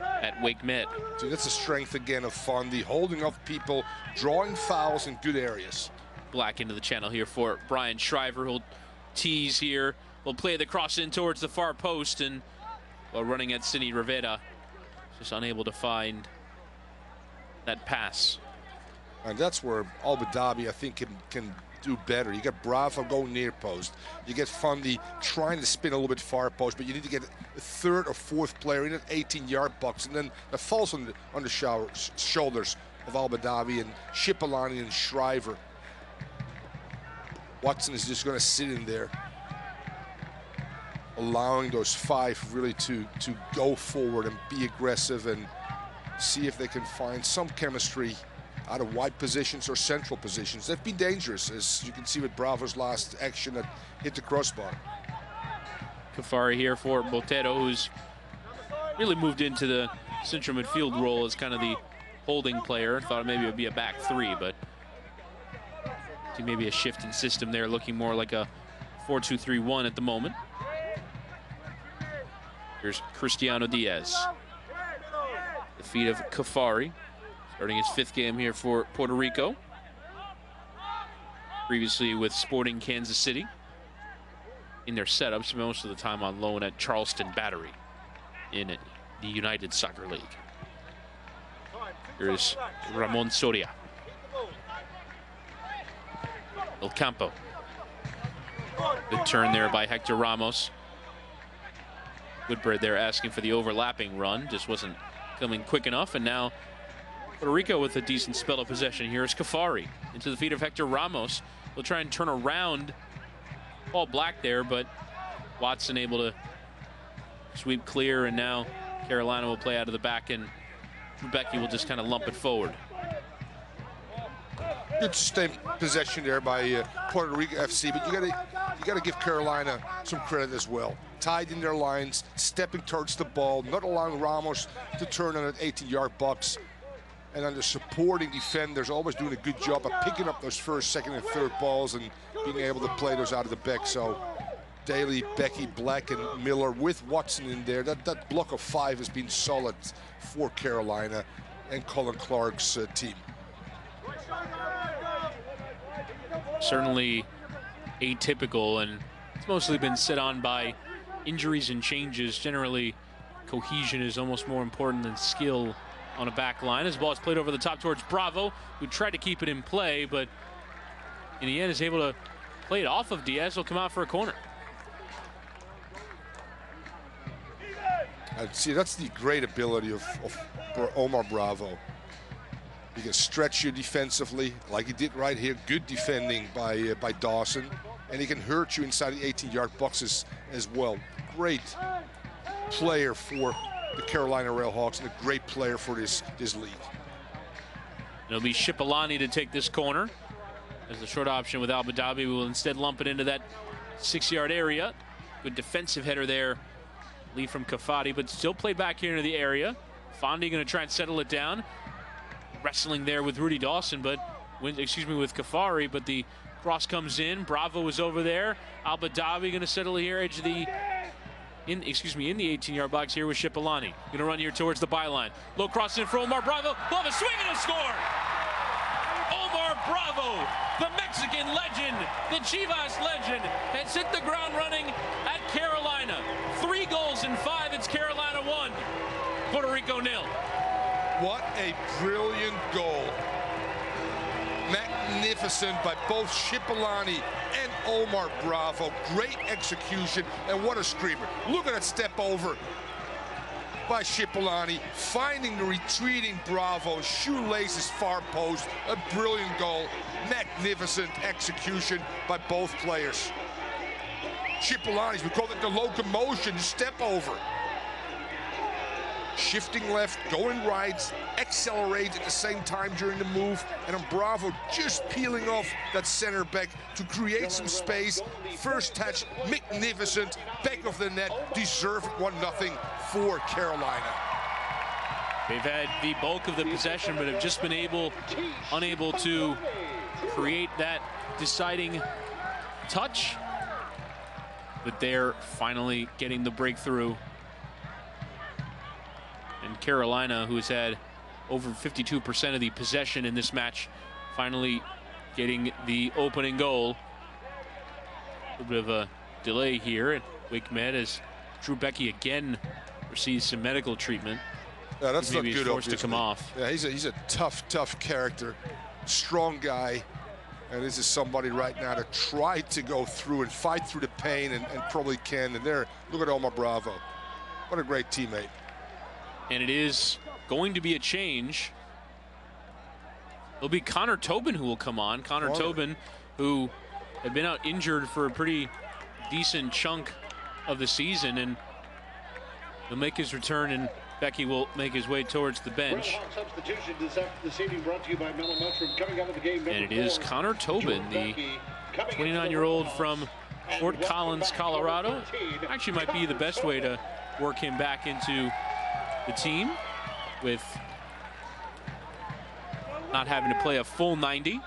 at Wake Med. See, that's the strength again of Fondi, holding off people, drawing fouls in good areas. Black into the channel here for Brian Shriver. He'll tease here. We'll play the cross in towards the far post, and while running at Cine Rivera, just unable to find that pass. And that's where Al-Badabi, I think, can do better. You get Bravo going near post. You get Fondi trying to spin a little bit far post, but you need to get a third or fourth player in that 18-yard box, and then that falls on the shoulders of Al-Badabi and Shipolani and Shriver. Watson is just going to sit in there, allowing those five really to go forward and be aggressive and see if they can find some chemistry out of wide positions or central positions. They've been dangerous, as you can see with Bravo's last action that hit the crossbar. Kafari here for Botero, who's really moved into the central midfield role as kind of the holding player. Thought maybe it would be a back three, but see maybe a shift in system there, looking more like a 4-2-3-1 at the moment. Here's Cristiano Diaz. The feet of Kafari, starting his fifth game here for Puerto Rico. Previously with Sporting Kansas City in their setups, most of the time on loan at Charleston Battery in the United Soccer League. Here's Ramon Soria. El Campo. Good turn there by Hector Ramos. Woodbird there asking for the overlapping run, just wasn't coming quick enough, and now Puerto Rico with a decent spell of possession. Here's Kafari into the feet of Hector Ramos. They'll try and turn around Paul Black there, but Watson able to sweep clear, and now Carolina will play out of the back, and Becky will just kind of lump it forward. Good sustained possession there by Puerto Rico FC, but you gotta give Carolina some credit as well. Tied in their lines, stepping towards the ball, not allowing Ramos to turn on an 18-yard box. And then the supporting defenders always doing a good job of picking up those first, second, and third balls and being able to play those out of the back. So Daly, Becky, Black, and Miller with Watson in there. That block of five has been solid for Carolina and Colin Clark's team. Certainly atypical, and it's mostly been set on by injuries and changes. Generally, cohesion is almost more important than skill on a back line. As the ball is played over the top towards Bravo, who tried to keep it in play, but in the end is able to play it off of Diaz. Will come out for a corner. See, that's the great ability of Omar Bravo. He can stretch you defensively, like he did right here. Good defending by Dawson. And he can hurt you inside the 18-yard boxes as well. Great player for the Carolina Railhawks and a great player for this league. It'll be Shipalani to take this corner. As the short option with Abu Dhabi, we will instead lump it into that 6-yard area. Good defensive header there. Lead from Kafati, but still play back here into the area. Fondi going to try and settle it down. Wrestling there with Rudy Dawson, but with Kafari, but the cross comes in. Bravo is over there. Abu Dhabi going to settle here, edge of the in the 18-yard box here with Shipalani. Going to run here towards the byline. Low cross in for Omar Bravo. We'll have a swing and a score. Omar Bravo, the Mexican legend, the Chivas legend, has hit the ground running at Carolina. 3 goals in 5. It's Carolina 1, Puerto Rico 0. What a brilliant goal. Magnificent by both Shipalani and Omar Bravo. Great execution, and what a screamer. Look at that step over by Shipalani, finding the retreating Bravo, shoelaces far post. A brilliant goal. Magnificent execution by both players. Shipalani's, we call it the locomotion step over. Shifting left, going right, accelerate at the same time during the move, and on Bravo just peeling off that center back to create some space. First touch, magnificent, back of the net, deserved 1-0 for Carolina. They've had the bulk of the possession, but have just been unable to create that deciding touch. But they're finally getting the breakthrough. And Carolina, who's had over 52% of the possession in this match, finally getting the opening goal. A little bit of a delay here at Wake Med as Drew Becky again receives some medical treatment. Yeah, that's not good. Forced to come off. Yeah, he's a tough character, strong guy, and this is somebody right now that tried to go through and fight through the pain and probably can. And there, look at Omar Bravo. What a great teammate. And it is going to be a change. It'll be Connor Tobin who will come on. Connor Tobin, who had been out injured for a pretty decent chunk of the season, and he'll make his return, and Becky will make his way towards the bench. And it is Connor Tobin, the 29-year-old from Fort Collins, Colorado. Actually might be the best way to work him back into the team, with not having to play a full 90,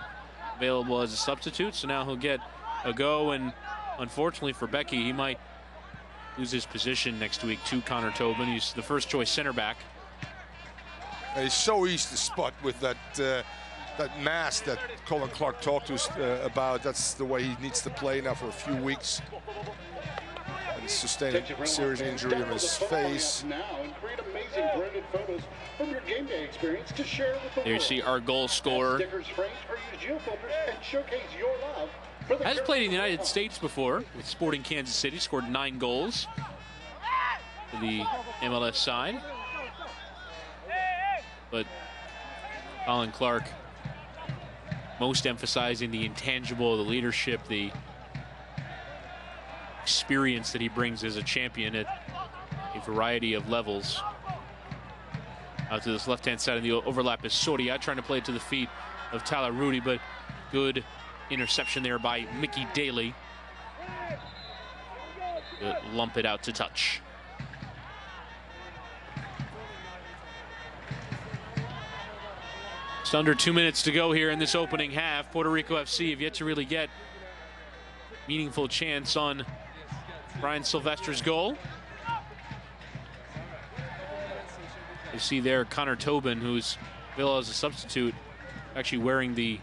available as a substitute. So now he'll get a go, and unfortunately for Becky, he might lose his position next week to Connor Tobin. He's the first choice center back. And he's so easy to spot with that that mask that Colin Clark talked to us about. That's the way he needs to play now for a few weeks. And he's sustained a serious injury on his face. There you see our goal scorer. Has played in the United States before with Sporting Kansas City, scored 9 goals for the MLS side. But Colin Clark most emphasizing the intangible, the leadership, the experience that he brings as a champion at a variety of levels. Out to this left-hand side of the overlap is Soria trying to play it to the feet of Tyler Rudy, but good interception there by Mickey Daly. Lump it out to touch. It's under 2 minutes to go here in this opening half. Puerto Rico FC have yet to really get meaningful chance on Brian Silvester's goal. You see there Connor Tobin, who's available as a substitute, actually wearing the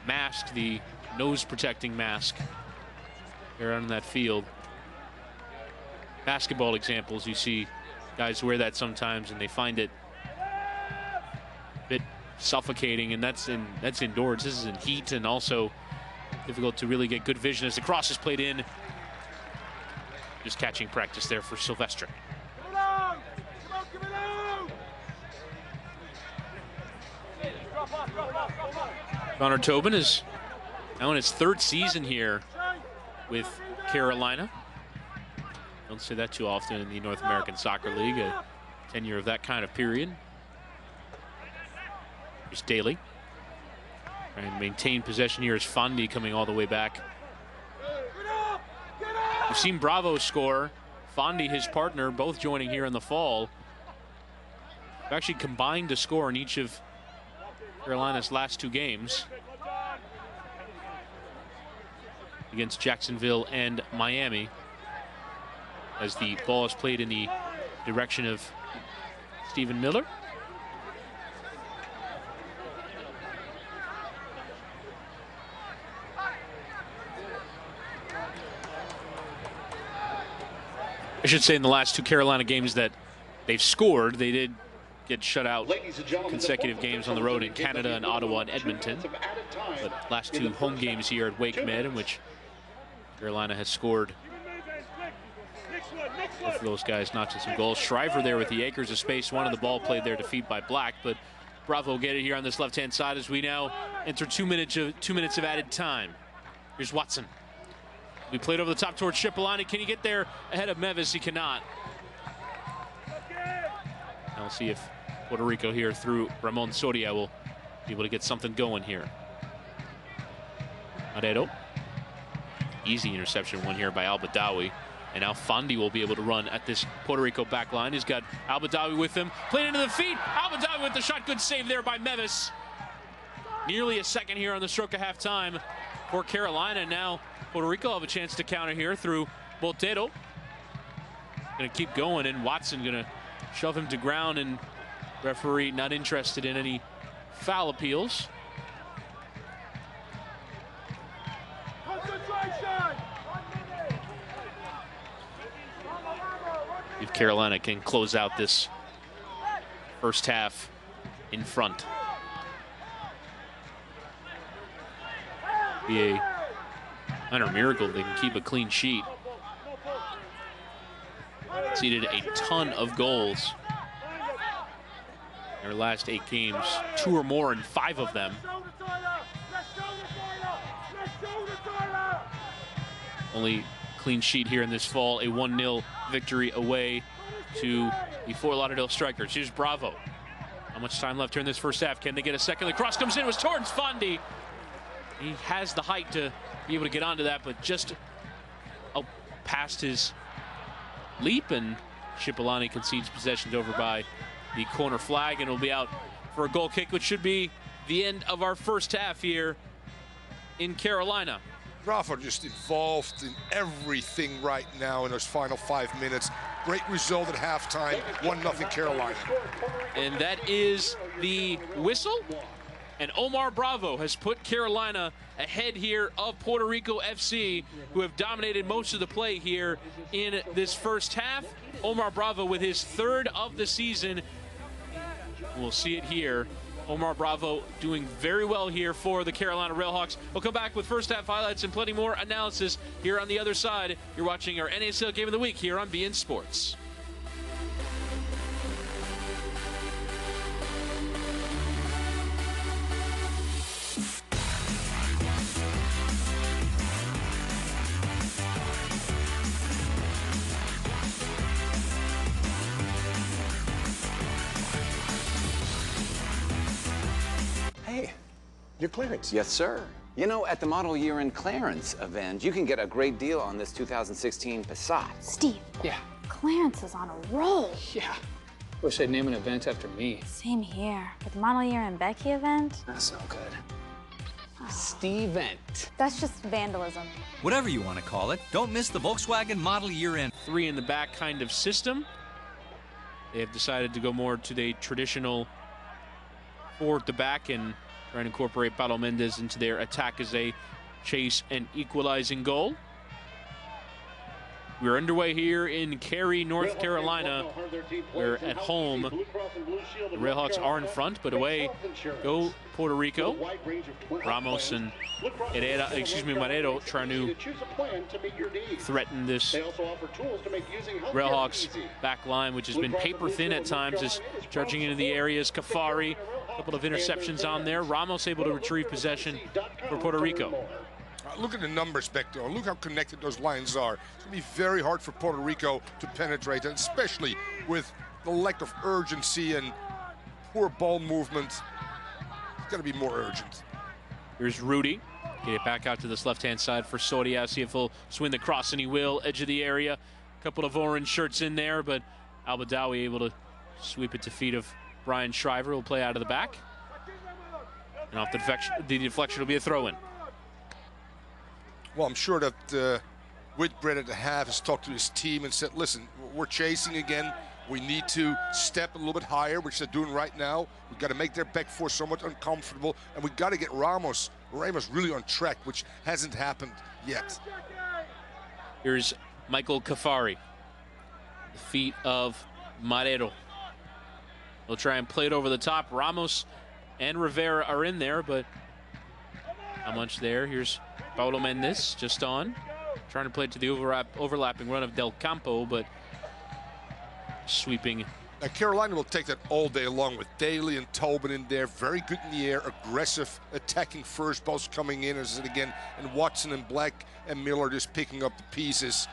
mask, the nose protecting mask here on that field. Basketball examples, you see guys wear that sometimes and they find it a bit suffocating, and that's indoors. This is in heat and also difficult to really get good vision as the cross is played in. Just catching practice there for Silvestre. Connor Tobin is now in his 3rd season here with Carolina. Don't say that too often in the North American Soccer League, a tenure of that kind of period. Here's Daly. And maintain possession here is Fondi coming all the way back. We've seen Bravo score. Fondi, his partner, both joining here in the fall. They've actually combined to score in each of Carolina's last 2 games against Jacksonville and Miami, as the ball is played in the direction of Stephen Miller. I should say in the last 2 Carolina games that they've scored, they did get shut out consecutive games on the road in Canada and Ottawa and Edmonton. But last 2 home games here at Wake Med, in which Carolina has scored both of those guys notching some goals. Shriver there with the acres of space. One of the ball played there to feed by Black, but Bravo get it here on this left-hand side as we now enter 2 minutes of added time. Here's Watson. We played over the top towards Cipollani. Can he get there ahead of Mevis? He cannot. Now we'll see if Puerto Rico here through Ramon Soria will be able to get something going here. Marrero. Easy interception one here by Al-Badawi. And now Fondi will be able to run at this Puerto Rico back line. He's got Al-Badawi with him. Played into the feet. Al-Badawi with the shot. Good save there by Mevis. Nearly a second here on the stroke of halftime for Carolina. Now Puerto Rico have a chance to counter here through Botero. Going to keep going, and Watson going to shove him to ground, and referee not interested in any foul appeals. If Carolina can close out this first half in front. Be a minor miracle if they can keep a clean sheet. Conceded a ton of goals in their last 8 games, 2 or more in 5 of them. Only clean sheet here in this fall, a 1-0 victory away to the Fort Lauderdale Strikers. Here's Bravo. How much time left here in this first half? Can they get a second? The cross comes in, it was towards Fondi. He has the height to be able to get onto that, but just past his leap, and Cipollani concedes possessions over by the corner flag, and will be out for a goal kick, which should be the end of our first half here in Carolina. Bravo just involved in everything right now in those final 5 minutes. Great result at halftime, 1-0 Carolina. And that is the whistle. And Omar Bravo has put Carolina ahead here of Puerto Rico FC, who have dominated most of the play here in this first half. Omar Bravo with his 3rd of the season. We'll see it here. Omar Bravo doing very well here for the Carolina Railhawks. We'll come back with first half highlights and plenty more analysis here on the other side. You're watching our NASL Game of the Week here on beIN Sports. Your clearance. Yes, sir. You know, at the Model Year End Clearance event, you can get a great deal on this 2016 Passat. Steve. Yeah. Clarence is on a roll. Yeah. Wish they'd name an event after me. Same here. But the Model Year and Becky event? That's no good. Steve-ent. That's just vandalism. Whatever you want to call it, don't miss the Volkswagen Model Year End. 3 in the back kind of system. They have decided to go more to the traditional 4 at the back and try and incorporate Paulo Mendez into their attack as they chase an equalizing goal. We're underway here in Cary, North Carolina. We're at home. The Railhawks are in front, but away go Puerto Rico. Ramos and Marrero trying to threaten this Railhawks back line, which has been paper thin at times, is charging into the areas. Kafari, a couple of interceptions on there. Ramos able to retrieve possession for Puerto Rico. Look at the numbers back there. Look how connected those lines are. It's going to be very hard for Puerto Rico to penetrate, and especially with the lack of urgency and poor ball movement. It's got to be more urgent. Here's Rudy. Get it back out to this left-hand side for Soria. See if he'll swing the cross, and he will. Edge of the area. Couple of orange shirts in there, but Al-Badawi able to sweep it to feet of Brian Shriver. Will play out of the back. And off the deflection will be a throw-in. Well, I'm sure that Whitbread at the half has talked to his team and said, listen, we're chasing again. We need to step a little bit higher, which they're doing right now. We've got to make their back four somewhat uncomfortable, and we've got to get Ramos really on track, which hasn't happened yet. Here's Michael Kafari. The feet of Marero. They'll try and play it over the top. Ramos and Rivera are in there, but not much there. Here's Paulo Mendes just on. Trying to play it to the overlapping run of Del Campo, but sweeping. Now, Carolina will take that all day long with Daly and Tobin in there. Very good in the air, aggressive, attacking first, balls coming in, as I said again, and Watson and Black and Miller just picking up the pieces.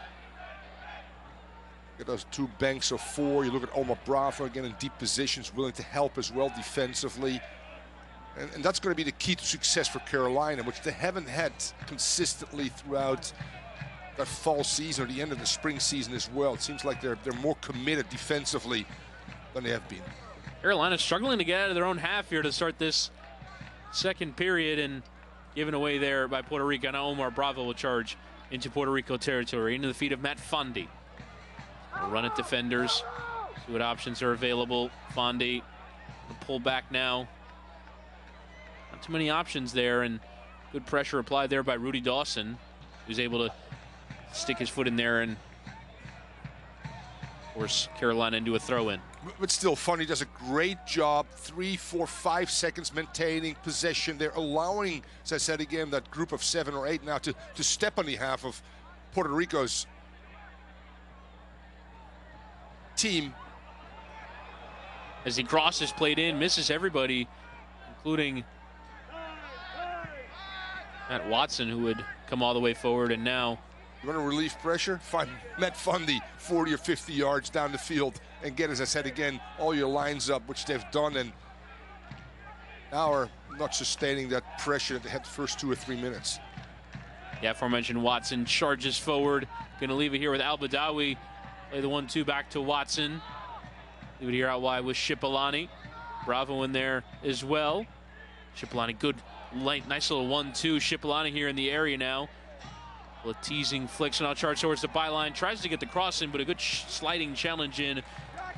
Get those two banks of four. You look at Omar Bravo again in deep positions, willing to help as well defensively. And that's going to be the key to success for Carolina, which they haven't had consistently throughout that fall season or the end of the spring season as well. It seems like they're more committed defensively than they have been. Carolina struggling to get out of their own half here to start this second period, and given away there by Puerto Rico. Now Omar Bravo will charge into Puerto Rico territory, into the feet of Matt Fondi. We'll run at defenders, see what options are available. Fondi will pull back now. Not too many options there, and good pressure applied there by Rudy Dawson, who's able to stick his foot in there and force Carolina into a throw-in. But still, Fondi does a great job. 3, 4, 5 seconds maintaining possession. They're allowing, as I said again, that group of 7 or 8 now to step on the half of Puerto Rico's team. As he crosses, played in, misses everybody, including Matt Watson, who would come all the way forward, and now you want to relieve pressure? Find Matt Fondi 40 or 50 yards down the field and get, as I said again, all your lines up, which they've done, and now are not sustaining that pressure that they had the first 2 or 3 minutes. Yeah, aforementioned Watson charges forward. Going to leave it here with Al-Badawi. Play the 1-2 back to Watson. Leave it here out wide with Shipolani. Bravo in there as well. Shipolani, good, light, nice little 1-2. Shipolani here in the area now. A teasing flicks and I'll charge towards the byline. Tries to get the cross in, but a good sliding challenge in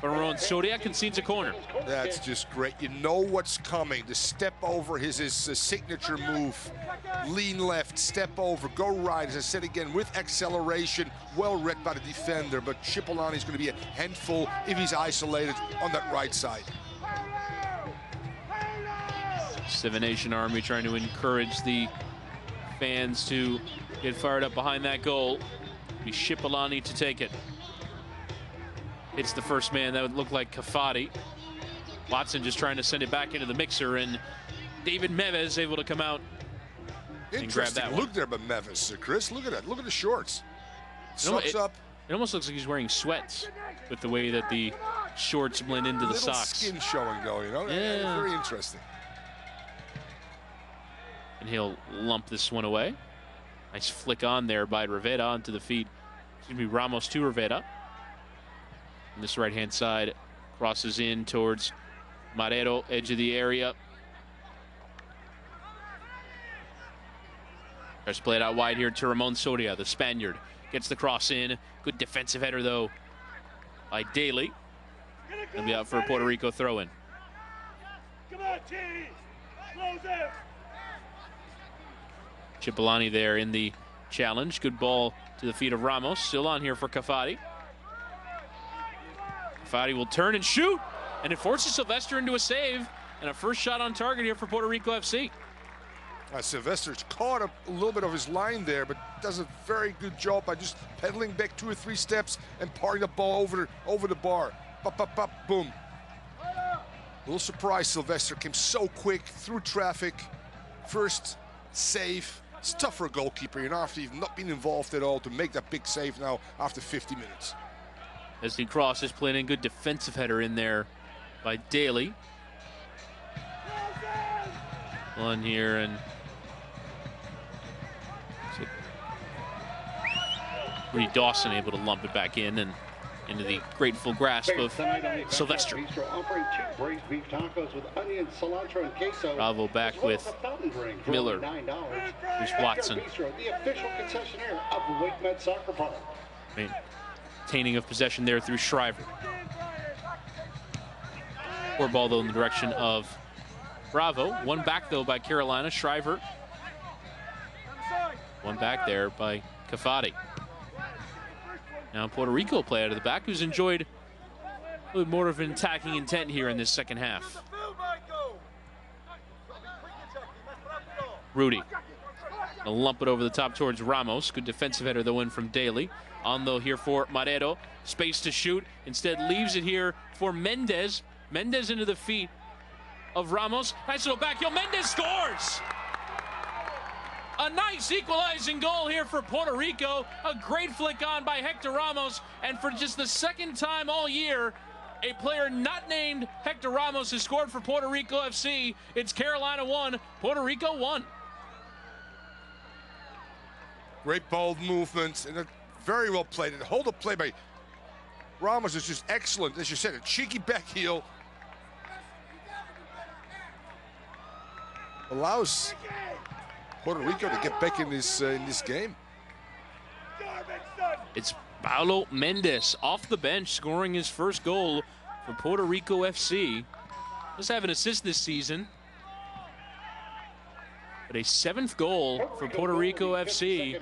from Ron Soria. Concedes a corner. That's just great. You know what's coming. The step over is his signature move. Lean left, step over, go right. As I said again, with acceleration, well read by the defender. But Shipolani is going to be a handful if he's isolated on that right side. Seven Nation Army trying to encourage the fans to get fired up behind that goal. It'll be Shipolani to take it. It's the first man. That would look like Kafati. Watson just trying to send it back into the mixer, and David Meves able to come out and grab that one. Look there by Meves, Chris. Look at that. Look at the shorts. Socks up. It almost looks like he's wearing sweats with the way that the shorts blend into the socks. Skin showing though, you know. Yeah. Very interesting. And he'll lump this one away. Nice flick on there by Rivera onto the feet. It's going to be Ramos to Rivera. And this right-hand side crosses in towards Marero, edge of the area. Tries to play it out wide here to Ramon Soria, the Spaniard. Gets the cross in. Good defensive header, though, by Daly. He'll be out for a Puerto Rico throw-in. Come on, team. Close it. Shipolani there in the challenge. Good ball to the feet of Ramos. Still on here for Kafati. Kafati will turn and shoot, and it forces Sylvester into a save, and a first shot on target here for Puerto Rico FC. Sylvester's caught a little bit of his line there, but does a very good job by just pedaling back 2 or 3 steps and parring the ball over the bar. Pop, pop, pop, boom. A little surprise, Sylvester came so quick through traffic. First save. It's tough for a goalkeeper, you know, after you've not been involved at all, to make that big save now after 50 minutes. As the cross is playing in, good defensive header in there by Daly. On here, and Rudy Dawson able to lump it back in and into the grateful grasp of Sylvester. Offering 2 braised beef tacos with onion, cilantro, and queso. Bravo back with Miller. Here's Watson. The official concessionaire of Wake Med Soccer Park. Maintaining of possession there through Shriver. Poor ball though in the direction of Bravo. One back though by Carolina. Shriver. One back there by Cafati. Now Puerto Rico play out of the back, who's enjoyed a little more of an attacking intent here in this second half. Rudy. A lump it over the top towards Ramos. Good defensive header though in from Daly. On though here for Marrero. Space to shoot. Instead leaves it here for Mendez. Mendez into the feet of Ramos. Nice little back heel. Mendez scores! A nice equalizing goal here for Puerto Rico. A great flick on by Hector Ramos. And for just the second time all year, a player not named Hector Ramos has scored for Puerto Rico FC. It's Carolina 1, Puerto Rico 1. Great bold movement and very well played. And the hold up play by Ramos is just excellent. As you said, a cheeky back heel. Allows Puerto Rico to get back in this game. It's Paulo Mendez off the bench scoring his first goal for Puerto Rico FC. Does have an assist this season. But a 7th goal for Puerto Rico FC.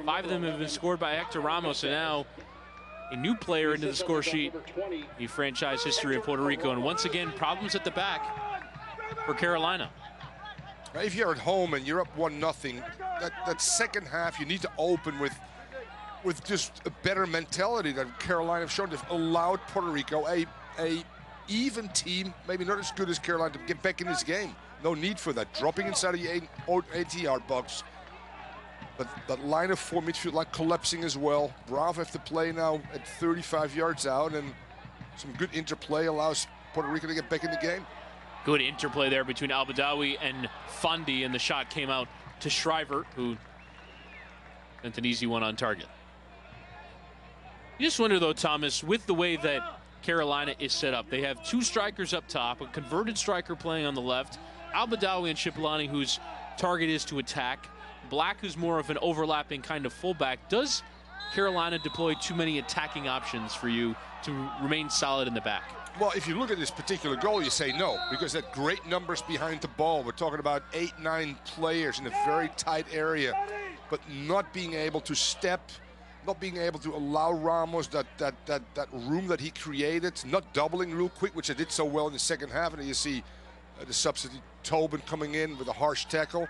5 of them have been scored by Hector Ramos, and now a new player into the score sheet. The franchise history of Puerto Rico, and once again problems at the back for Carolina. If you're at home and you're up 1-0, that second half you need to open with just a better mentality that Carolina have shown. They've allowed Puerto Rico, a even team, maybe not as good as Carolina, to get back in this game. No need for that. Dropping inside of the 80-yard box. But that line of 4 midfield line collapsing as well. Bravo have to play now at 35 yards out, and some good interplay allows Puerto Rico to get back in the game. Good interplay there between Al-Badawi and Fondi, and the shot came out to Shriver, who sent an easy one on target. You just wonder, though, Thomas, with the way that Carolina is set up, they have 2 strikers up top, a converted striker playing on the left, Al-Badawi and Cipollani, whose target is to attack, Black, who's more of an overlapping kind of fullback. Does Carolina deploy too many attacking options for you to remain solid in the back? Well, if you look at this particular goal, you say no, because that great numbers behind the ball. We're talking about 8-9 players in a very tight area, but not being able to step, not being able to allow Ramos that room that he created, not doubling real quick, which I did so well in the second half. And you see the substitute Tobin coming in with a harsh tackle.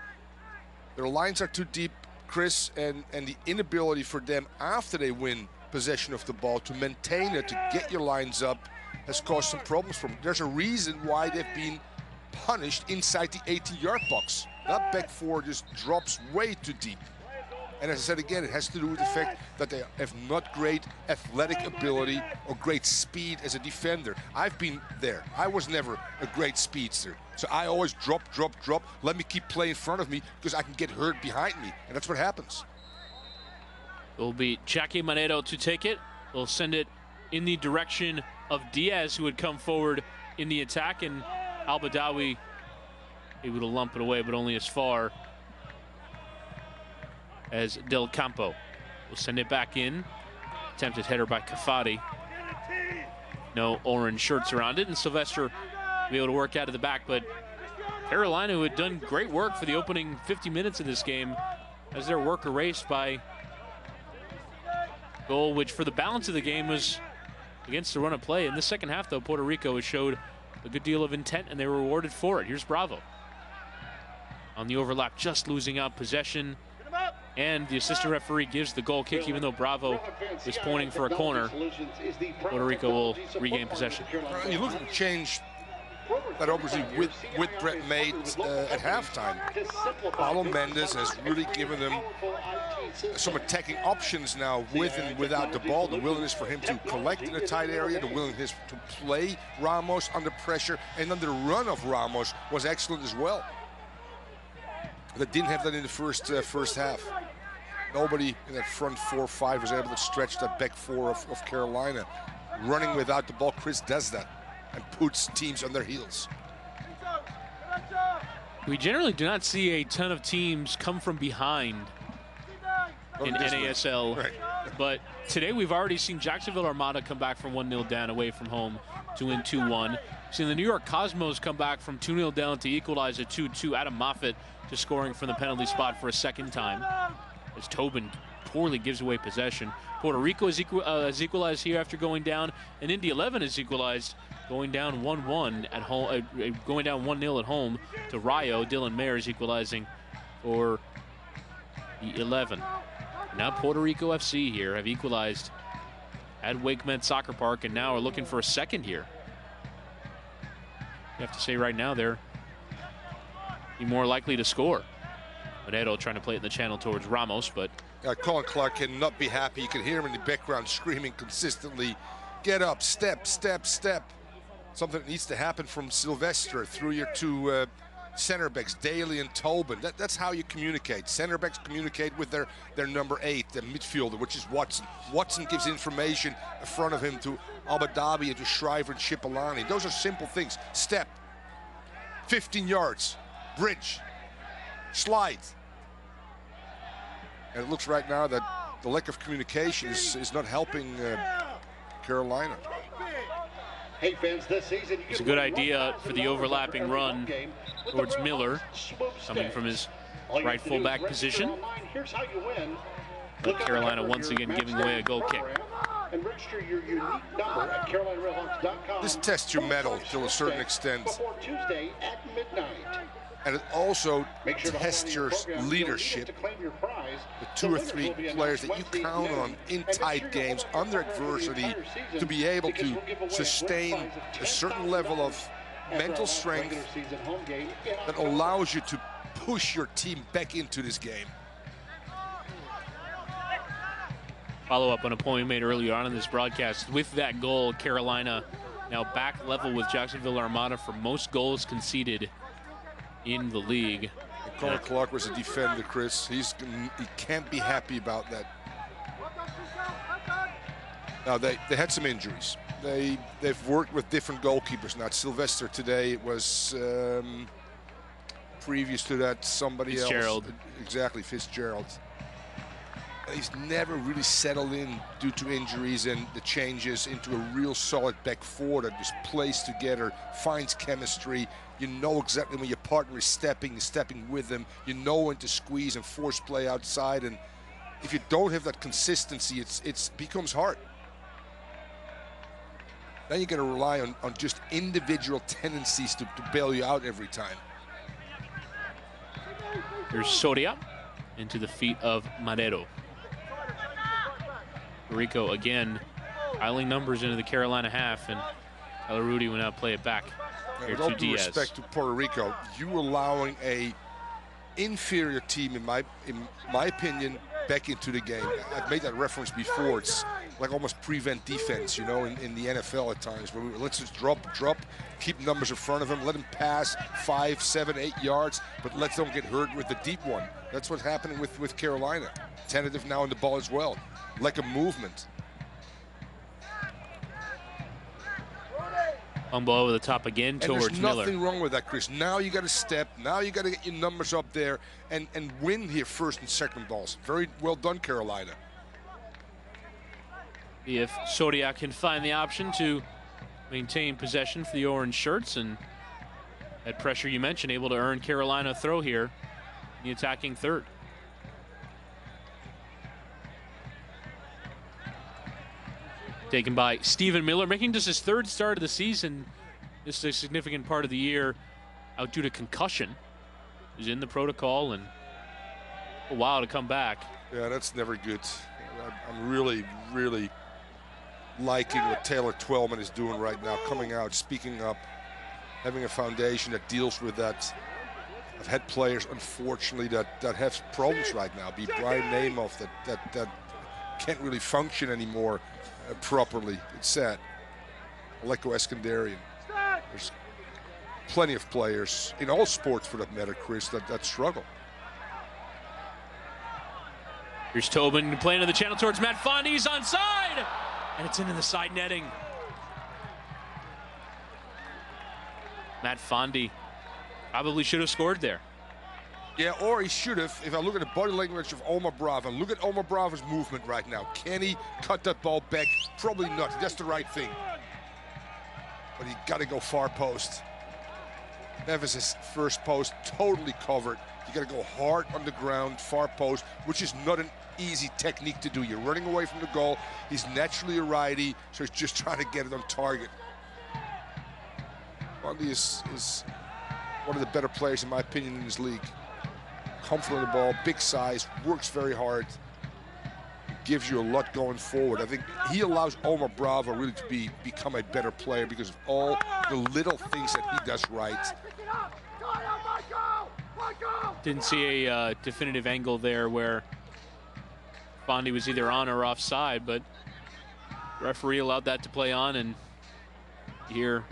Their lines are too deep, Chris, and the inability for them after they win possession of the ball to maintain it, to get your lines up, has caused some problems for them. There's a reason why they've been punished inside the 80-yard box. That back four just drops way too deep. And as I said again, it has to do with the fact that they have not great athletic ability or great speed as a defender. I've been there. I was never a great speedster. So I always drop. Let me keep playing in front of me because I can get hurt behind me. And that's what happens. It will be Jackie Marrero to take it. They'll send it in the direction of Diaz, who would come forward in the attack, and Al-Badawi able to lump it away, but only as far as Del Campo. We'll send it back in. Attempted header by Cafati. No orange shirts around it, and Sylvester will be able to work out of the back, but Carolina, who had done great work for the opening 50 minutes of this game, has their work erased by goal, which for the balance of the game was against the run of play. In the second half, though, Puerto Rico has showed a good deal of intent, and they were rewarded for it. Here's Bravo. On the overlap, just losing out possession. And the assistant referee gives the goal kick, even though Bravo is pointing for a corner. Puerto Rico will regain possession. You look at the change that obviously with Brett made at halftime. Paulo Mendez has really given them some attacking options now with and without the ball. The willingness for him to collect in a tight area, the willingness to play Ramos under pressure, and then the run of Ramos was excellent as well. They didn't have that in the first half. Nobody in that front 4-5 was able to stretch that back four of Carolina. Running without the ball, Chris does that and puts teams on their heels. We generally do not see a ton of teams come from behind in NASL, right. But today we've already seen Jacksonville Armada come back from 1-0 down away from home to win 2-1. We've seen the New York Cosmos come back from 2-0 down to equalize at 2-2. Adam Moffitt just scoring from the penalty spot for a second time, as Tobin poorly gives away possession. Puerto Rico has equalized here after going down, and Indy 11 has equalized, going down 1-1 at home, going down 1-0 at home to Rio. Dylan Mayers equalizing for the 11. Now Puerto Rico FC here have equalized at Wakemed Soccer Park, and now are looking for a second here. You have to say right now they're more likely to score. Manero trying to play it in the channel towards Ramos, but Colin Clark cannot be happy. You can hear him in the background screaming consistently, get up, step, step, step. Something that needs to happen from Sylvester through your two center backs, Daly and Tobin. That's how you communicate. Center backs communicate with their number 8, the midfielder, which is Watson. Watson gives information in front of him to Al-Badabi and to Shriver and Shipalani. Those are simple things. Step, 15 yards, bridge, slide. And it looks right now that the lack of communication is not helping Carolina. Hey fans, this season it's a good idea for the overlapping run towards Miller, coming from his right fullback position. Here's how you win. But Carolina once again giving away a goal kick. And register your unique number at CarolinaRailhawks.com. This tests your mettle to a certain extent. Before Tuesday at midnight. And it also Sure tests your leadership. The 2 or 3 players that you count on in tight games under adversity to be able to sustain a certain level of mental strength that allows you to push your team back into this game. Follow up on a point made earlier on in this broadcast. With that goal, Carolina now back level with Jacksonville Armada for most goals conceded in the league. Colin Clark was a defender, Chris. He can't be happy about that. Now they had some injuries. They've worked with different goalkeepers. Not Sylvester today. It was previous to that somebody Fitzgerald. else. Exactly, Fitzgerald. He's never really settled in due to injuries and the changes into a real solid back four that just plays together, finds chemistry. You know exactly when your partner is stepping with them. You know when to squeeze and force play outside. And if you don't have that consistency, it becomes hard. Then you got to rely on just individual tendencies to bail you out every time. Here's Soria into the feet of Manero. Rico again piling numbers into the Carolina half, and Tyler Rudy will now play it back here with to all due Diaz. respect to Puerto Rico, you allowing a inferior team, in my opinion, back into the game. I've made that reference before. It's like almost prevent defense, you know, in the NFL at times. Where let's just drop, keep numbers in front of them, let them pass 5, 7, 8 yards, but let's don't get hurt with the deep one. That's what's happening with Carolina. Tentative now on the ball as well. Lack of movement. On ball over the top again And towards there's Miller. nothing wrong with that, Chris. Now you got to step. Now you got to get your numbers up there and win here first and second balls. Very well done, Carolina. If Soria can find the option to maintain possession for the orange shirts, and that pressure you mentioned, able to earn Carolina a throw here in the attacking third. Taken by Stephen Miller, making just his third start of the season. This is a significant part of the year out due to concussion. He's in the protocol and a while to come back. Yeah, that's never good. I'm really, really liking what Taylor Twellman is doing right now, coming out, speaking up, having a foundation that deals with that. I've had players, unfortunately, that have problems right now. Be Brian Namath that can't really function anymore properly. It's sad. Aleko Eskandarian. There's plenty of players in all sports, for that matter, Chris, that struggle. Here's Tobin playing to the channel towards Matt Fondy. He's onside, and it's into the side netting. Matt Fondy probably should have scored there. Yeah, or he should have. If I look at the body language of Omar Bravo, look at Omar Bravo's movement right now. Can he cut that ball back? Probably not. That's the right thing. But he got to go far post. Neves' first post totally covered. You got to go hard on the ground, far post, which is not an easy technique to do. You're running away from the goal. He's naturally a righty, so he's just trying to get it on target. Fondy is one of the better players, in my opinion, in this league. Confident of the ball, big size, works very hard, gives you a lot going forward. I think he allows Omar Bravo really to become a better player because of all the little things that he does right. Didn't see a definitive angle there where Fondy was either on or offside, but referee allowed that to play on, and you hear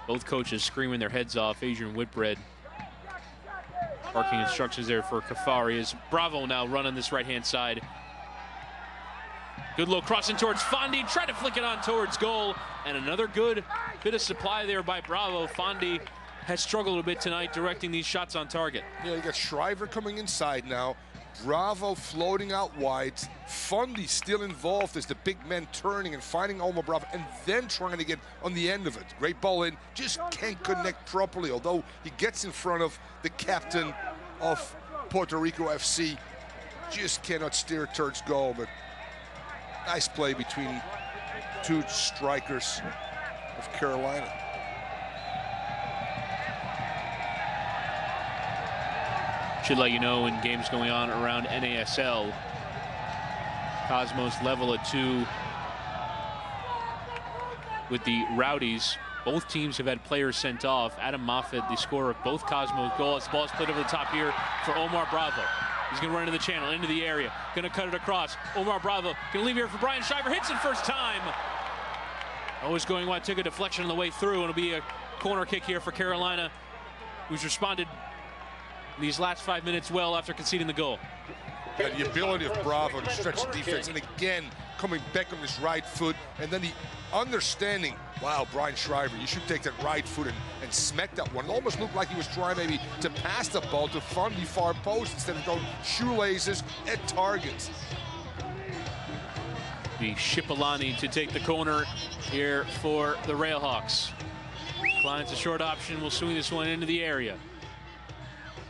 both coaches screaming their heads off. Adrian Whitbread barking instructions there for Kafari as Bravo now running this right-hand side. Good low crossing towards Fondy, try to flick it on towards goal, and another good bit of supply there by Bravo. Fondy has struggled a bit tonight directing these shots on target. Yeah, you got Shriver coming inside now. Bravo floating out wide. Fondy still involved as the big man turning and finding Omar Bravo and then trying to get on the end of it. Great ball in, just can't connect properly, although he gets in front of the captain of Puerto Rico FC. Just cannot steer towards goal, but nice play between two strikers of Carolina. Should let you know, in games going on around NASL, Cosmos level at 2 with the Rowdies. Both teams have had players sent off. Adam Moffat, the scorer of both Cosmos goals. The ball's played over the top here for Omar Bravo. He's going to run into the channel, into the area. Going to cut it across. Omar Bravo going to leave here for Brian Shriver. Hits it first time. Always going wide. Took a deflection on the way through. It'll be a corner kick here for Carolina, who's responded these last 5 minutes well after conceding the goal. Yeah, the ability of Bravo to stretch the defense, and again coming back on his right foot, and then the understanding, wow, Brian Shriver, you should take that right foot and smack that one. It almost looked like he was trying maybe to pass the ball to Fondy far post instead of going shoelaces at targets. The Shipolani to take the corner here for the Railhawks. Klein's a short option, will swing this one into the area.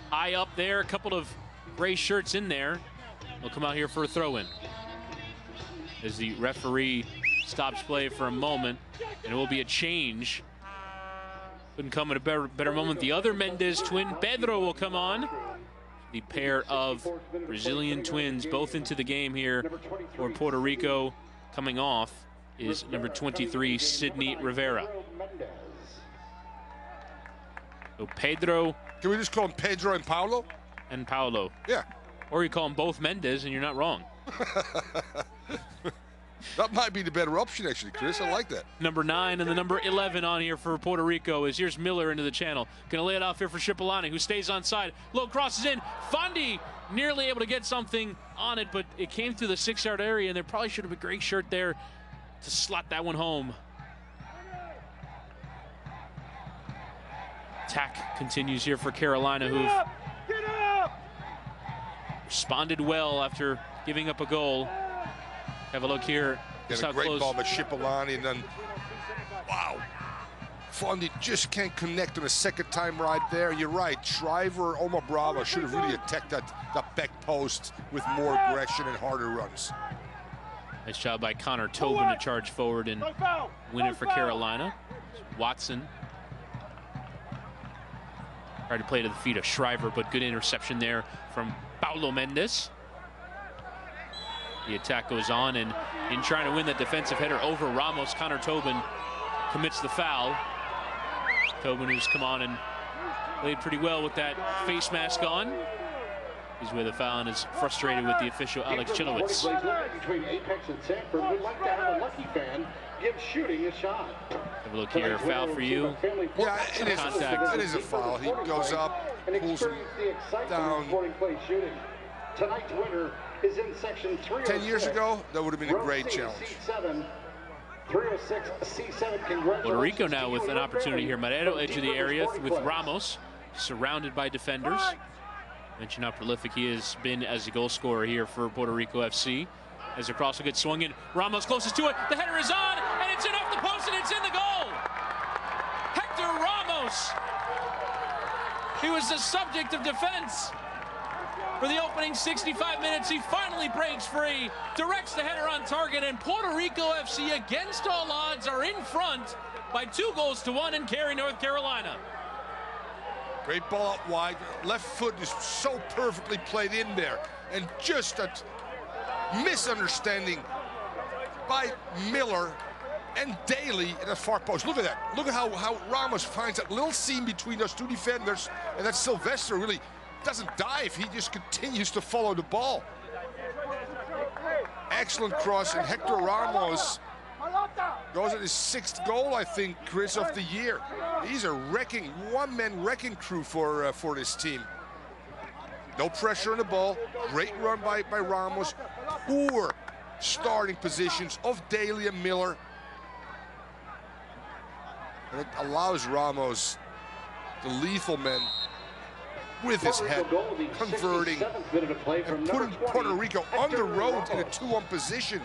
High up there, a couple of gray shirts in there. Will come out here for a throw-in. As the referee stops play for a moment, and it will be a change. Couldn't come at a better moment. The other Mendez twin, Pedro, will come on. The pair of Brazilian twins, both into the game here for Puerto Rico. Coming off is number 23, Sidney Rivera. So Pedro. Can we just call him Pedro and Paulo? And Paulo. Yeah. Or you call them both Mendez, and you're not wrong. That might be the better option, actually, Chris. I like that. Number 9 and the number 11 on here for Puerto Rico is here's Miller into the channel. Going to lay it off here for Shipolani, who stays on side. Low crosses in. Fondy nearly able to get something on it, but it came through the 6-yard area, and there probably should have been a great shirt there to slot that one home. Attack continues here for Carolina, who've responded well after giving up a goal. Have a look here. Got a great ball by Shipolani, and then, wow. Fondy just can't connect on a second time right there. You're right, Shriver, Omar Bravo should have really attacked that back post with more aggression and harder runs. Nice job by Connor Tobin to charge forward and win it for Carolina. Watson tried to play to the feet of Shriver, but good interception there from Paulo Mendez. The attack goes on, and in trying to win that defensive header over Ramos, Connor Tobin commits the foul. Tobin, who's come on and played pretty well with that face mask on. He's with a foul and is frustrated with the official, Alex Chilowitz. Between Apex and Sanford, we'd like to have a lucky fan give shooting a shot. Have a look here, foul for you. Yeah, it is a foul. He goes up, pulls him down. Tonight's winner is in section 306. 10 years ago, that would have been a great challenge. C7, 306 C7. Congratulations. Puerto Rico now with an opportunity here. Marrero, edge of the area with Ramos, surrounded by defenders. Mention how prolific he has been as a goal scorer here for Puerto Rico FC. As across a good swung in, Ramos closest to it. The header is on, and it's in off the post, and it's in the goal. Hector Ramos. He was the subject of defense for the opening 65 minutes. He finally breaks free, directs the header on target, and Puerto Rico FC, against all odds, are in front by 2-1 in Cary, North Carolina. Great ball out wide. Left foot is so perfectly played in there. And just a misunderstanding by Miller and Daly at the far post. Look at that. Look at how Ramos finds that little seam between those two defenders, and that Sylvester really doesn't dive. He just continues to follow the ball. Excellent cross, and Hector Ramos goes at his 6th goal, I think, Chris, of the year. He's a one-man wrecking crew for this team. No pressure on the ball. Great run by Ramos. Poor starting positions of Daly and Miller. And it allows Ramos, the lethal man, with his head, converting and putting Puerto Rico on the road in a 2-1 position.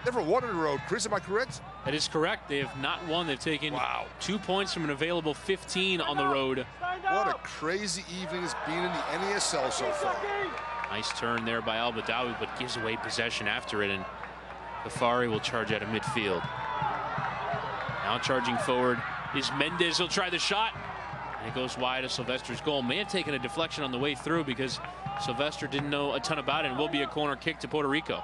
Never won on the road. Chris, am I correct? That is correct. They have not won. They've taken 2 points from an available 15 on the road. What a crazy evening it's been in the NASL so far. Nice turn there by Al-Badawi, but gives away possession after it, and Ghaffari will charge out of midfield. Now charging forward is Mendez. He'll try the shot, and it goes wide of Sylvester's goal. May have taken a deflection on the way through because Sylvester didn't know a ton about it, and will be a corner kick to Puerto Rico.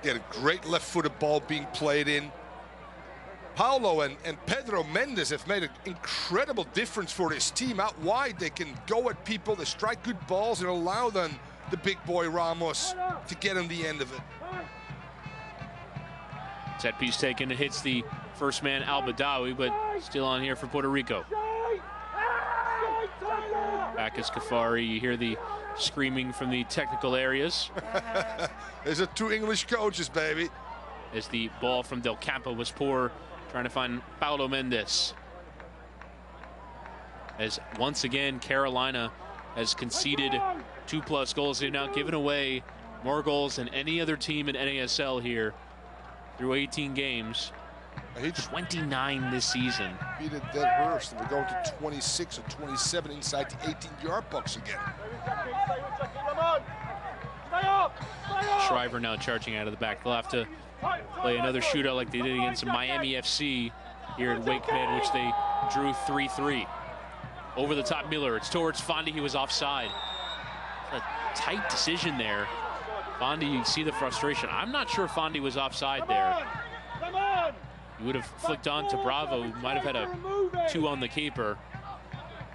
Get a great left-footed ball being played in. Paulo and Pedro Mendes have made an incredible difference for this team. Out wide, they can go at people, they strike good balls, and allow them, the big boy Ramos, to get on the end of it. Set piece taken, it hits the first man, Al-Badawi, but still on here for Puerto Rico. Back is Ghaffari. You hear the screaming from the technical areas. There's 2 English coaches, baby. As the ball from Del Campo was poor, trying to find Paulo Mendes. As once again, Carolina has conceded 2+ goals. They've now given away more goals than any other team in NASL here through 18 games. 29 this season. Beat a dead horse, and we're going to 26 or 27 inside the 18-yard box again. Shriver now charging out of the back. They'll have to play another shootout like they did against Miami FC here at Wake Med, which they drew 3-3. Over the top, Miller. It's towards Fondi. He was offside. A tight decision there. Fondi, you can see the frustration. I'm not sure Fondi was offside there. He would have flicked on to Bravo, who might have had a 2 on the keeper.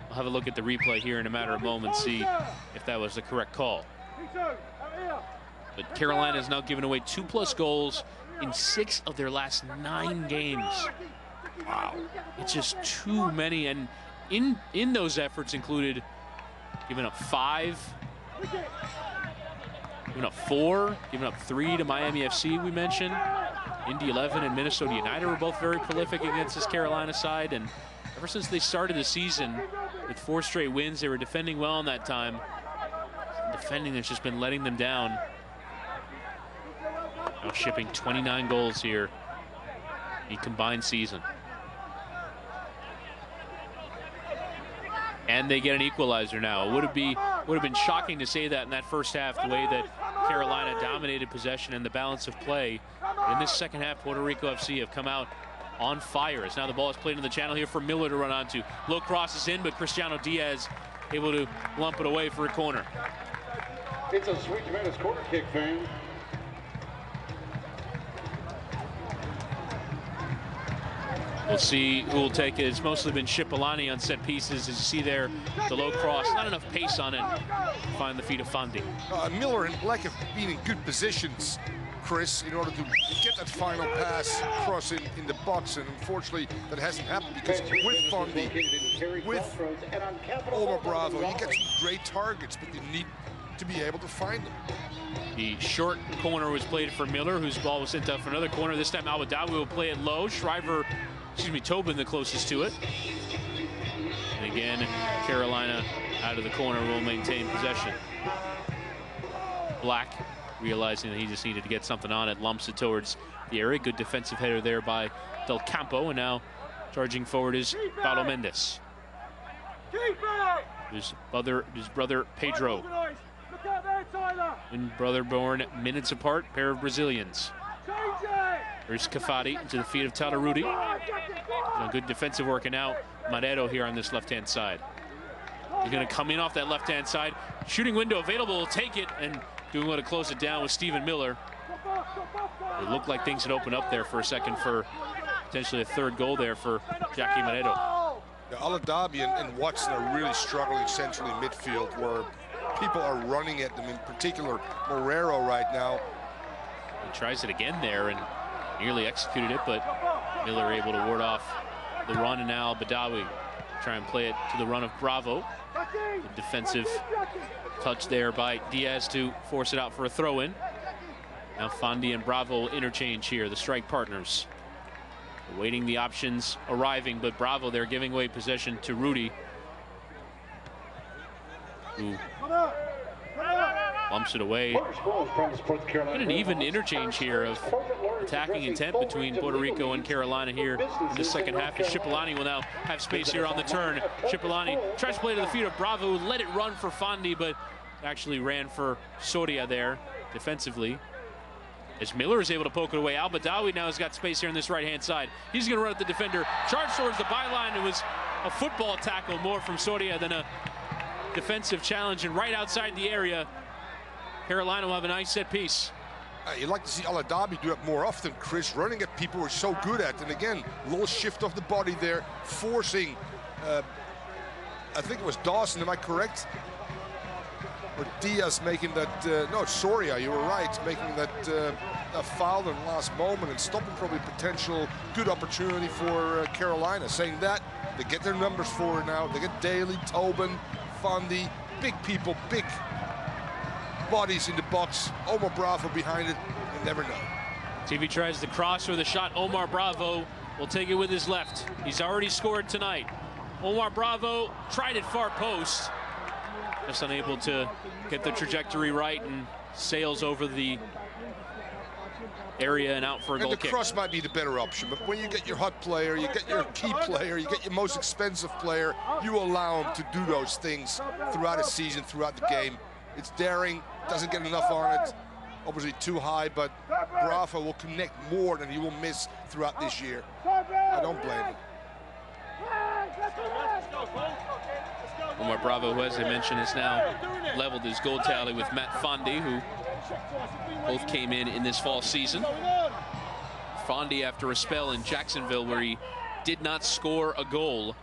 I'll have a look at the replay here in a matter of moments, see if that was the correct call. But Carolina has now given away 2+ goals in 6 of their last 9 games. Wow, it's just too many, and in those efforts included giving up 5, giving up 4, giving up 3 to Miami FC, we mentioned. Indy 11 and Minnesota United were both very prolific against this Carolina side, and ever since they started the season with 4 straight wins, they were defending well in that time. Defending that's just been letting them down. Now shipping 29 goals here in combined season. And they get an equalizer now. It would have been shocking to say that in that first half, the way that Carolina dominated possession and the balance of play. In this second half, Puerto Rico FC have come out on fire. As now the ball is played in the channel here for Miller to run onto. Low cross is in, but Cristiano Diaz able to lump it away for a corner. It's a sweet tremendous corner kick, fan. We'll see who will take it. It's mostly been Cipollani on set pieces. As you see there, the low cross, not enough pace on it. Find the feet of Fondi. Miller, in lack of being in good positions, Chris, in order to get that final pass cross in the box, and unfortunately that hasn't happened because with Fondi, with Omar Bravo, you get some great targets, but you need to be able to find them. The short corner was played for Miller, whose ball was sent out for another corner. This time Al-Badawi will play it low. Tobin the closest to it. And again, Carolina out of the corner will maintain possession. Black, realizing that he just needed to get something on it, lumps it towards the area. Good defensive header there by Del Campo, and now charging forward is Paulo Mendes. His brother Pedro. And brother born minutes apart, pair of Brazilians. There's Cafati into the feet of Talarudi. Good defensive work, and now Marrero here on this left-hand side. He's going to come in off that left-hand side. Shooting window available, will take it, and doing well to close it down with Stephen Miller. It looked like things had opened up there for a second for potentially a third goal there for Jackie Marrero. Yeah, Al-Adabi and Watson are really struggling centrally midfield, where people are running at them, in particular Marrero right now. He tries it again there and nearly executed it, but Miller able to ward off the run, and now Badawi try and play it to the run of Bravo. The defensive touch there by Diaz to force it out for a throw-in. Now Fondi and Bravo interchange here, the strike partners. Awaiting the options arriving, but Bravo there giving away possession to Rudy, who lumps it away. And an even interchange here of attacking intent between Puerto Rico and Carolina here in the second half. As Cipollani will now have space here on the turn. Cipollani tries to play to the feet of Bravo, let it run for Fondi, but actually ran for Soria there defensively. As Miller is able to poke it away, Al-Badawi now has got space here on this right-hand side. He's going to run at the defender, charge towards the byline. It was a football tackle more from Soria than a defensive challenge, and right outside the area, Carolina will have a nice set piece. You'd like to see Al-Adabi do it more often, Chris. Running at people we're so good at, and again, little shift of the body there, forcing, I think it was Dawson, am I correct? Or Diaz making that, no, Soria, you were right, making that foul in the last moment and stopping probably potential good opportunity for Carolina. Saying that, they get their numbers forward now. They get Daly, Tobin, Fondi, big people, big bodies in the box. Omar Bravo behind it, you never know. TV tries the cross or the shot. Omar Bravo will take it with his left. He's already scored tonight. Omar Bravo tried it far post. Just unable to get the trajectory right, and sails over the area and out for a goal kick. And the cross might be the better option, but when you get your hot player, you get your key player, you get your most expensive player, you allow him to do those things throughout a season, throughout the game. It's daring, doesn't get enough on it, obviously too high, but Bravo will connect more than he will miss throughout this year. I don't blame him. Omar Bravo, who, as I mentioned, has now leveled his goal tally with Matt Fondi, who both came in this fall season. Fondi after a spell in Jacksonville where he did not score a goal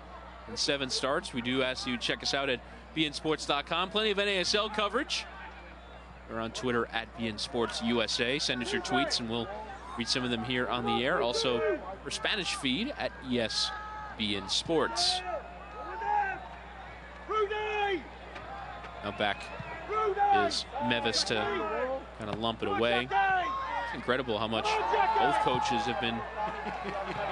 in 7 starts. We do ask you to check us out at beInSports.com. Plenty of NASL coverage. We're on Twitter at beInSportsUSA. Send us your tweets and we'll read some of them here on the air. Also, our Spanish feed at ESPN Now back is Mevis to kind of lump it away. It's incredible how much both coaches have been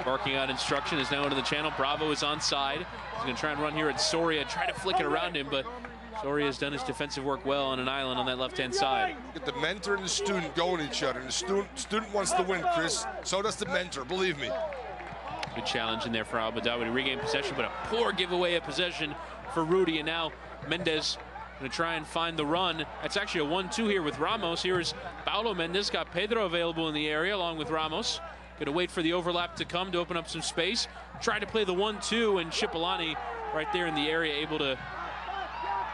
barking out instruction. Is now into the channel. Bravo is onside. He's going to try and run here at Soria, try to flick it around him, but Soria has done his defensive work well on an island on that left-hand side. Get the mentor and the student going at each other. And the student wants to win, Chris. So does the mentor, believe me. Good challenge in there for Al-Badawi to regain possession, but a poor giveaway of possession for Rudy. And now Mendes going to try and find the run. That's actually a 1-2 here with Ramos. Here is Paulo Mendes, got Pedro available in the area along with Ramos. Going to wait for the overlap to come to open up some space. Try to play the 1-2, and Cipollani right there in the area able to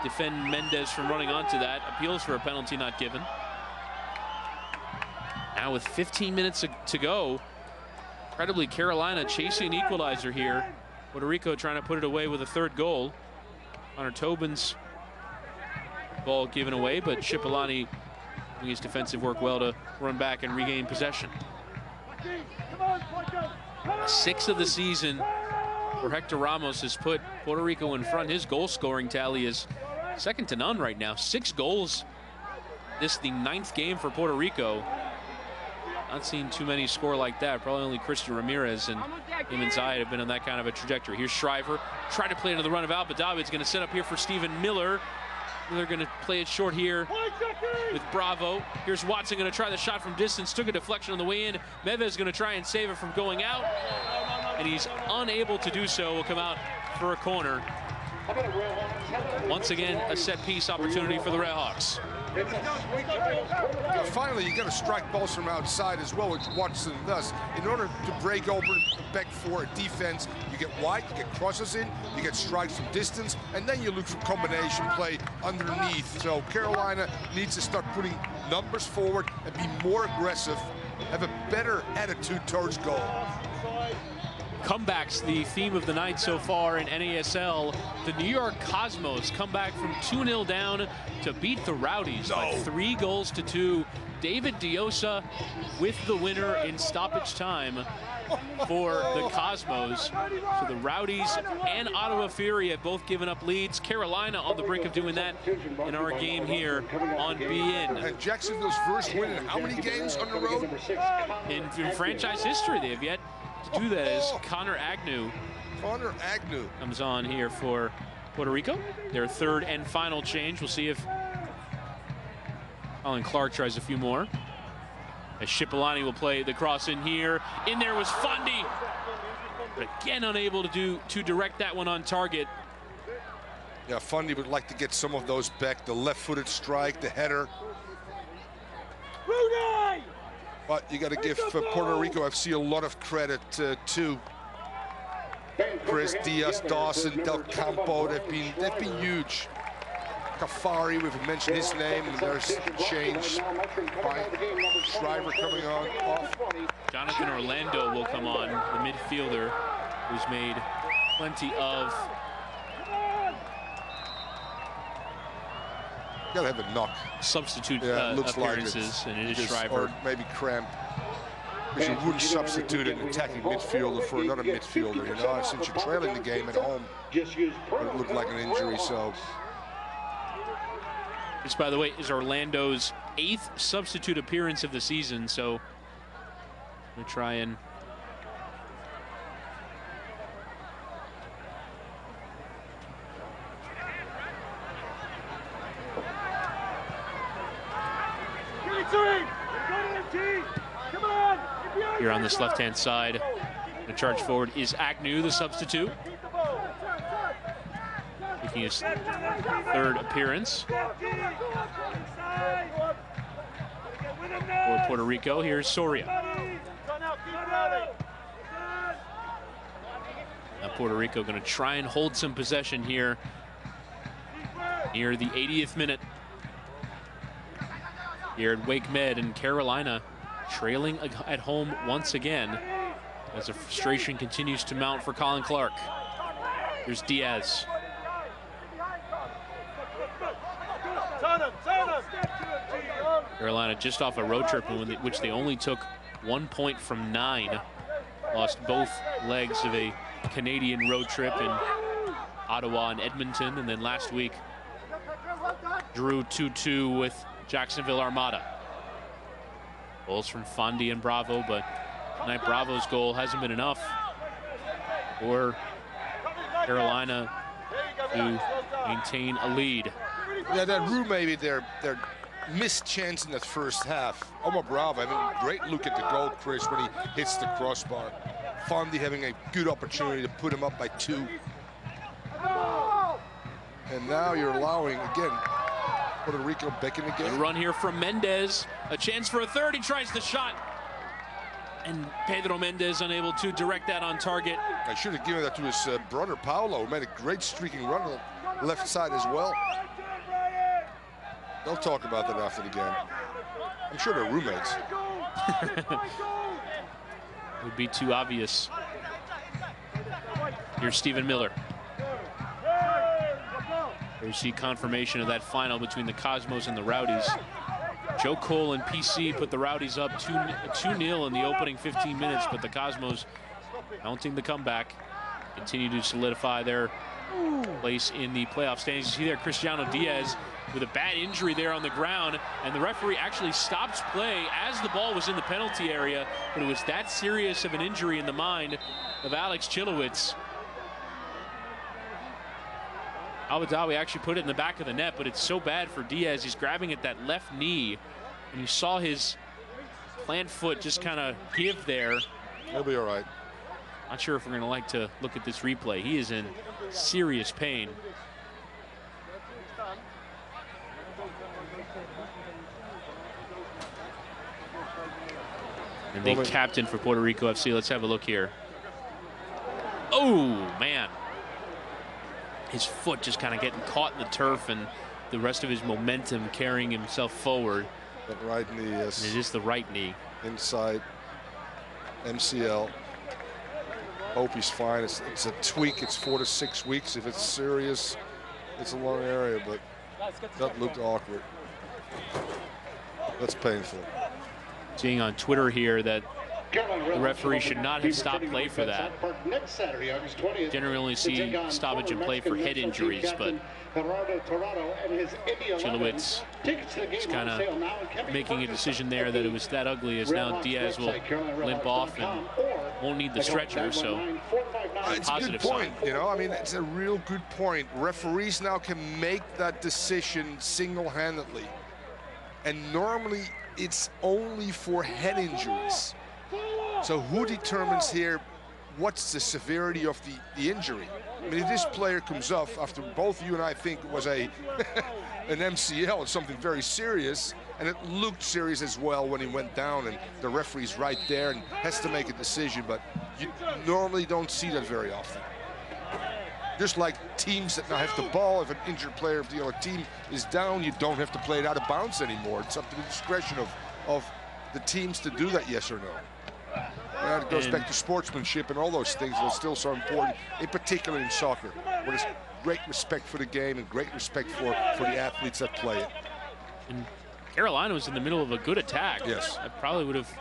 defend Mendes from running onto that. Appeals for a penalty not given. Now with 15 minutes to go, incredibly Carolina chasing an equalizer here. Puerto Rico trying to put it away with a third goal. Connor Tobin's ball given away, but Cipollani doing his defensive work well to run back and regain possession. 6th of the season for Hector Ramos has put Puerto Rico in front. His goal scoring tally is second to none right now. 6 goals. This is the 9th game for Puerto Rico. Not seen too many score like that. Probably only Christian Ramirez and him and Zayed have been on that kind of a trajectory. Here's Shriver, try to play into the run of Al-Badawi. It's going to set up here for Stephen Miller. They're going to play it short here with Bravo. Here's Watson going to try the shot from distance. Took a deflection on the way in. Mevez going to try and save it from going out. And he's unable to do so. Will come out for a corner. Once again, a set-piece opportunity for the Redhawks. Finally, you got to strike balls from outside as well, which Watson does. In order to break open back for a defense, you get wide, you get crosses in, you get strikes from distance, and then you look for combination play underneath. So Carolina needs to start putting numbers forward and be more aggressive, have a better attitude towards goal. Comebacks, the theme of the night so far in NASL. The New York Cosmos come back from 2-0 down to beat the Rowdies by 3-2. David Diosa with the winner in stoppage time for the Cosmos. So the Rowdies and Ottawa Fury have both given up leads. Carolina on the brink of doing that in our game here on BN. And Jacksonville's first win in how many games on the road? In franchise history, they have yet to do that as Connor Agnew comes on here for Puerto Rico. Their third and final change. We'll see if Colin Clark tries a few more. As Shipolani will play the cross in here. In there was Fundy, but again unable to direct that one on target. Yeah, Fundy would like to get some of those back. The left-footed strike, the header. But you got to give Puerto Rico FC a lot of credit to Chris Diaz, Dawson, Del Campo. They've been huge. Kafari, we've mentioned his name, and there's a change by Shriver coming on off. Jonathan Orlando will come on, the midfielder who's made plenty of. Gotta have a knock. Substitute like appearances, and it is Shriver. Or maybe cramp. Because you wouldn't substitute an attacking midfielder for another midfielder, you know, since you're trailing the game at home. But it looked like an injury, so. This, by the way, is Orlando's 8th substitute appearance of the season, so we'll try and here on this left-hand side. The charge forward is Agnew, the substitute, making his 3rd appearance for Puerto Rico. Here's Soria. Now Puerto Rico going to try and hold some possession here near the 80th minute. Here at Wake Med, and Carolina trailing at home once again as the frustration continues to mount for Colin Clark. Here's Diaz. Carolina just off a road trip in which they only took 1 point from 9. Lost both legs of a Canadian road trip in Ottawa and Edmonton, and then last week drew 2-2 with Jacksonville Armada. Goals from Fondi and Bravo, but tonight Bravo's goal hasn't been enough for Carolina to maintain a lead. Yeah, that Rue maybe their missed chance in that first half. Omar Bravo having a great look at the goal, Chris, when he hits the crossbar. Fondi having a good opportunity to put him up by 2. And now you're allowing, again, Puerto Rico back in the game. A run here from Mendez. A chance for a 3rd. He tries the shot. And Pedro Mendez unable to direct that on target. I should have given that to his brother, Paolo, who made a great streaking run on the left side as well. They'll talk about that after the game. I'm sure they're roommates. Would be too obvious. Here's Stephen Miller. There you see confirmation of that final between the Cosmos and the Rowdies. Joe Cole and PC put the Rowdies up 2-0 in the opening 15 minutes, but the Cosmos mounting the comeback continue to solidify their place in the playoff standings. You see there Cristiano Diaz with a bad injury there on the ground, and the referee actually stops play as the ball was in the penalty area, but it was that serious of an injury in the mind of Alex Chilowitz. Al-Badawi actually put it in the back of the net, but it's so bad for Diaz. He's grabbing at that left knee, and you saw his plant foot just kind of give there. He'll be all right. Not sure if we're going to like to look at this replay. He is in serious pain. And the captain for Puerto Rico FC, let's have a look here. Oh, man. His foot just kind of getting caught in the turf, and the rest of his momentum carrying himself forward. That right knee, yes. And it is the right knee. Inside MCL. Hope he's fine. It's a tweak. It's 4 to 6 weeks. If it's serious, it's a long area, but that looked awkward. That's painful. Seeing on Twitter here that the referee should not have stopped play for that. Generally only see stoppage in play for head injuries, but Chilowitz is kind of making a decision there that it was that ugly, as now Diaz will limp off and won't need the stretcher, so it's a good point, you know, I mean, it's a real good point. Referees now can make that decision single-handedly, and normally it's only for head injuries. So who determines here what's the severity of the injury? I mean, if this player comes off after both you and I think it was an MCL, it's something very serious, and it looked serious as well when he went down, and the referee's right there and has to make a decision, but you normally don't see that very often. Just like teams that now have the ball, if an injured player of the other team is down, you don't have to play it out of bounds anymore. It's up to the discretion of the teams to do that, yes or no. And it goes back to sportsmanship and all those things that are still so important, in particular in soccer, where there's great respect for the game and great respect for the athletes that play it. And Carolina was in the middle of a good attack. Yes. That probably would have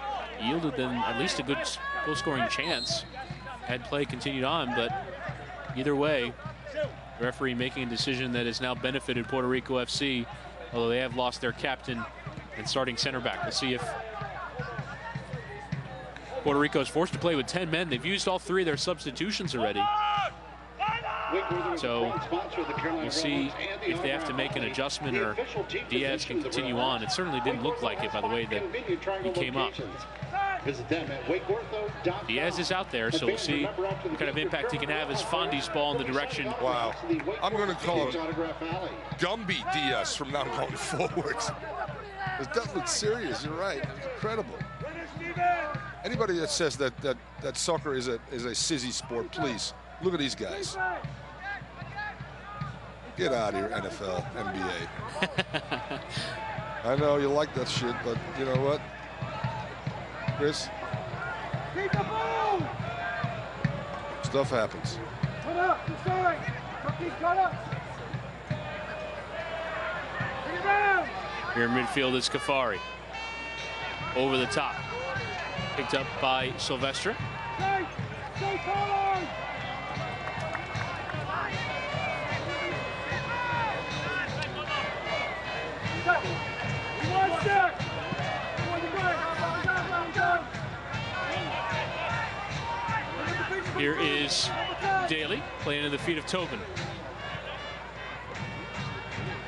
yielded them at least a good goal-scoring chance had play continued on, but either way, the referee making a decision that has now benefited Puerto Rico FC, although they have lost their captain and starting center back. We'll see if Puerto Rico is forced to play with 10 men. They've used all 3 of their substitutions already. So we'll see if they have to make an adjustment or Diaz can continue on. It certainly didn't look like it by the way that he came up. Diaz is out there, so we'll see what kind of impact he can have as Fondi's ball in the direction. Wow. I'm going to call him Gumby Diaz from now going forward. That looks serious, you're right. Incredible. Anybody that says that soccer is a sissy sport, please look at these guys. Get out of here, NFL, NBA. I know you like that shit, but you know what, Chris? Stuff happens. Here in midfield is Kafari. Over the top. Picked up by Silvestre. Here is Daly playing in the feet of Tobin.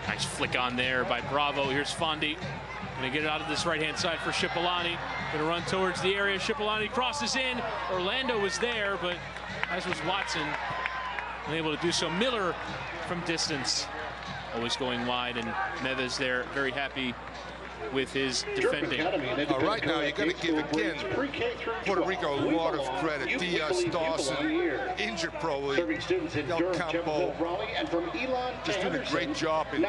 Nice flick on there by Bravo. Here's Fondi. Gonna get it out of this right-hand side for Shipolani. Gonna run towards the area. Shipolani crosses in. Orlando was there, but as was Watson, unable to do so. Miller from distance, always going wide, and Neves there, very happy with his defending. Right now, you got to give again Puerto Rico a lot of credit. Diaz, Dawson, injured probably. Del Campo, just doing a great job in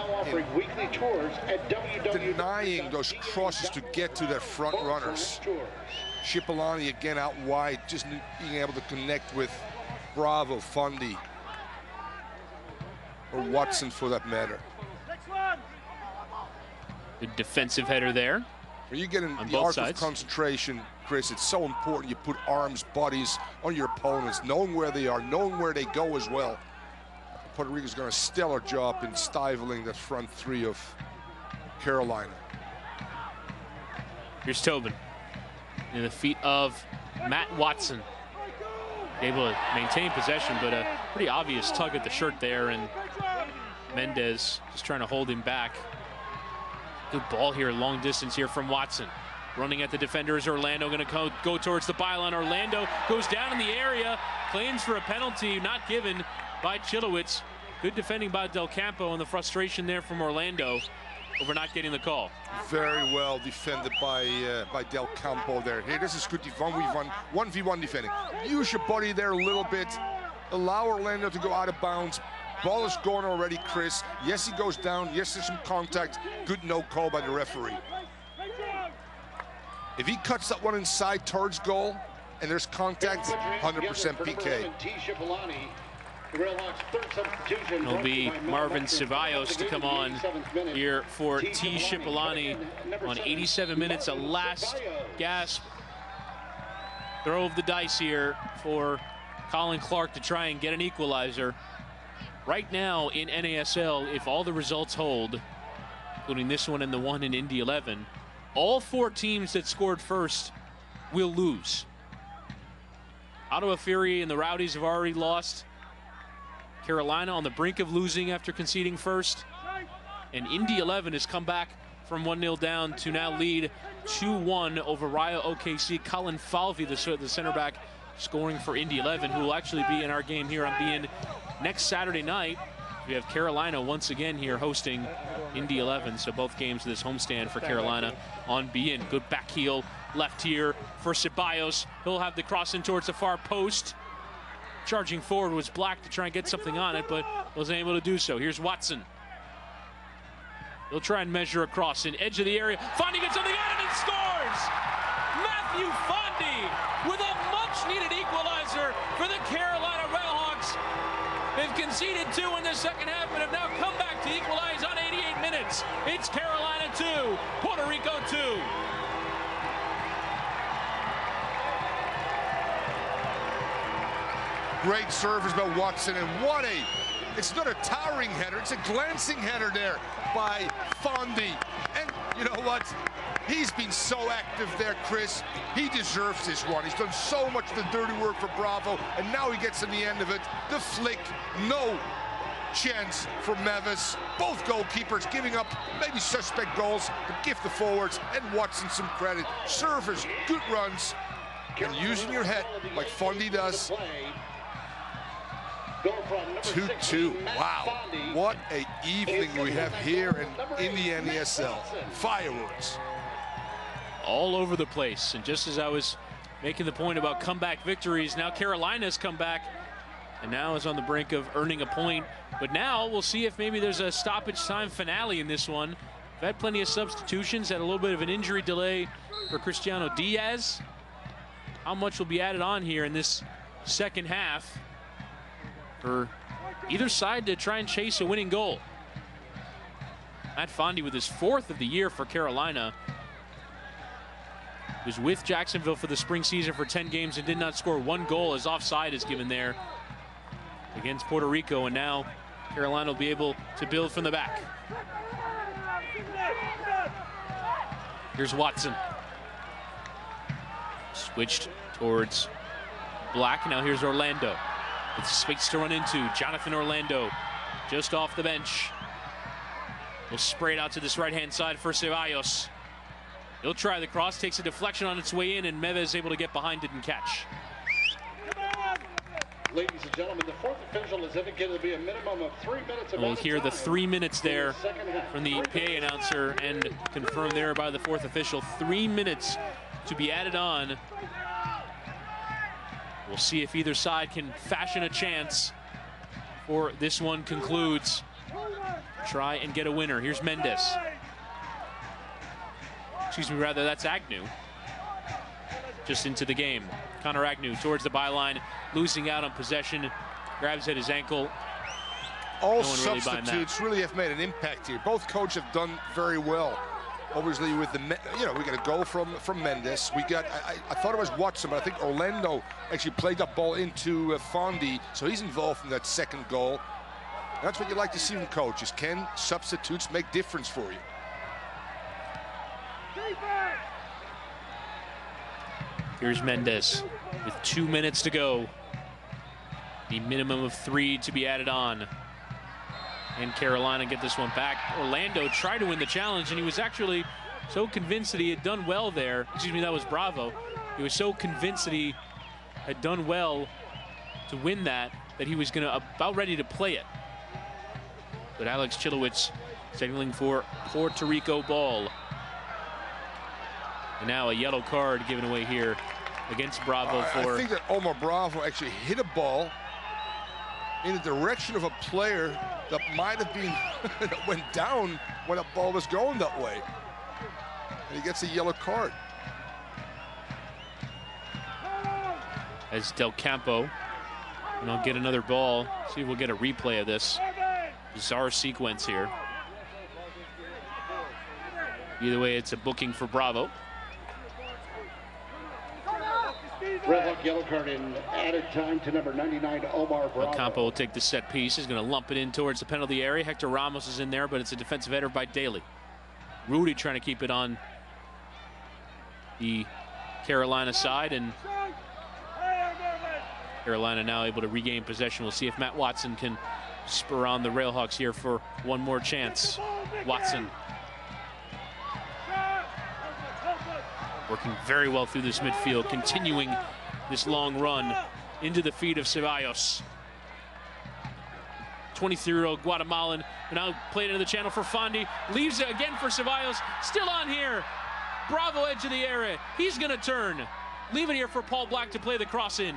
denying those crosses to get to their front runners. Shipolani again out wide, just being able to connect with Bravo, Fondi, or Watson for that matter. Good defensive header there. When you get in On the both arc sides. of concentration, Chris, it's so important you put arms, bodies on your opponents, knowing where they are, knowing where they go as well. Puerto Rico's done a stellar job in stifling that front three of Carolina. Here's Tobin in the feet of Matt Watson. Able to maintain possession, but a pretty obvious tug at the shirt there, and Mendez just trying to hold him back. Good ball here, long distance here from Watson. Running at the defenders, Orlando going to go towards the byline. Orlando goes down in the area, claims for a penalty, not given by Chilowitz. Good defending by Del Campo, and the frustration there from Orlando over not getting the call. Very well defended by Del Campo there. Hey, this is good 1v1 defending. Use your body there a little bit. Allow Orlando to go out of bounds. Ball is gone already, Chris. Yes, he goes down. Yes, there's some contact. Good no call by the referee. If he cuts that one inside towards goal and there's contact, 100% PK. It'll be Marvin Ceballos to come on here for T. Cipollani on 87 minutes. A last gasp throw of the dice here for Colin Clark to try and get an equalizer. Right now in NASL, if all the results hold, including this one and the one in Indy 11, all 4 teams that scored first will lose. Ottawa Fury and the Rowdies have already lost. Carolina on the brink of losing after conceding first. And Indy 11 has come back from 1-0 down to now lead 2-1 over Raya OKC. Colin Falvey, the center back, scoring for Indy 11, who will actually be in our game here on beIN next Saturday night. We have Carolina once again here hosting Indy 11. So both games of this homestand for Carolina on beIN. Good back heel left here for Ceballos. He'll have the cross in towards the far post. Charging forward was Black to try and get something on it, but wasn't able to do so. Here's Watson. He'll try and measure across in edge of the area. Fondy gets something on it and scores! Matthew Fondy with a much-needed equalizer for the Carolina Railhawks. They've conceded 2 in the second half, but have now come back to equalize on 88 minutes. It's Carolina 2, Puerto Rico 2. Great service by Watson, and what it's not a towering header, it's a glancing header there by Fondy. And you know what? He's been so active there, Chris. He deserves this one. He's done so much of the dirty work for Bravo, and now he gets in the end of it. The flick, no chance for Mevis. Both goalkeepers giving up maybe suspect goals, but give the forwards and Watson some credit. Servers, good runs, and using your head like Fondy does. 2-2. Wow, what an evening we have here in the NASL. Fireworks. All over the place. And just as I was making the point about comeback victories, now Carolina's come back and now is on the brink of earning a point. But now we'll see if maybe there's a stoppage time finale in this one. We've had plenty of substitutions, had a little bit of an injury delay for Cristiano Diaz. How much will be added on here in this second half for either side to try and chase a winning goal? Matt Fondy with his 4th of the year for Carolina. He was with Jacksonville for the spring season for 10 games and did not score 1 goal, as offside is given there against Puerto Rico, and now Carolina will be able to build from the back. Here's Watson. Switched towards Black. Now here's Orlando. With space to run into. Jonathan Orlando just off the bench. Will spray it out to this right-hand side for Ceballos. He'll try the cross, takes a deflection on its way in, and Meva is able to get behind it and catch. Ladies and gentlemen, the 4th official has indicated to be a minimum of 3 minutes. We'll hear the 3 minutes there from the PA announcer and confirmed there by the 4th official. 3 minutes to be added on. We'll see if either side can fashion a chance before this one concludes. Try and get a winner. Here's Mendez. Excuse me, rather, that's Agnew. Just into the game. Connor Agnew towards the byline, losing out on possession, grabs at his ankle. All substitutes really have made an impact here. Both coaches have done very well. obviously with the, we got a goal from Mendes. We got, I thought it was Watson, but I think Orlando actually played that ball into Fondi, so he's involved in that second goal. That's what you like to see from coaches. Can substitutes make difference for you? Here's Mendes with 2 minutes to go. The minimum of 3 to be added on. And Carolina get this one back. Orlando tried to win the challenge, and he was actually so convinced that he had done well there. Excuse me, that was Bravo. He was so convinced that he had done well to win that he was about ready to play it. But Alex Chilowicz signaling for Puerto Rico ball. And now a yellow card given away here against Bravo for... I think that Omar Bravo actually hit a ball in the direction of a player that might have been that went down when a ball was going that way. And he gets a yellow card. As Del Campo, and I'll get another ball. See if we'll get a replay of this bizarre sequence here. Either way, it's a booking for Bravo. Red Hawk yellow card in added time to number 99, Omar Bravo. Campo will take the set piece. He's going to lump it in towards the penalty area. Hector Ramos is in there, but it's a defensive header by Daly. Rudy trying to keep it on the Carolina side, and Carolina now able to regain possession. We'll see if Matt Watson can spur on the Railhawks here for one more chance. Watson working very well through this midfield, continuing this long run into the feet of Ceballos. 23-year-old Guatemalan, now played into the channel for Fondi, leaves it again for Ceballos, still on here. Bravo edge of the area, he's gonna turn. Leave it here for Paul Black to play the cross in.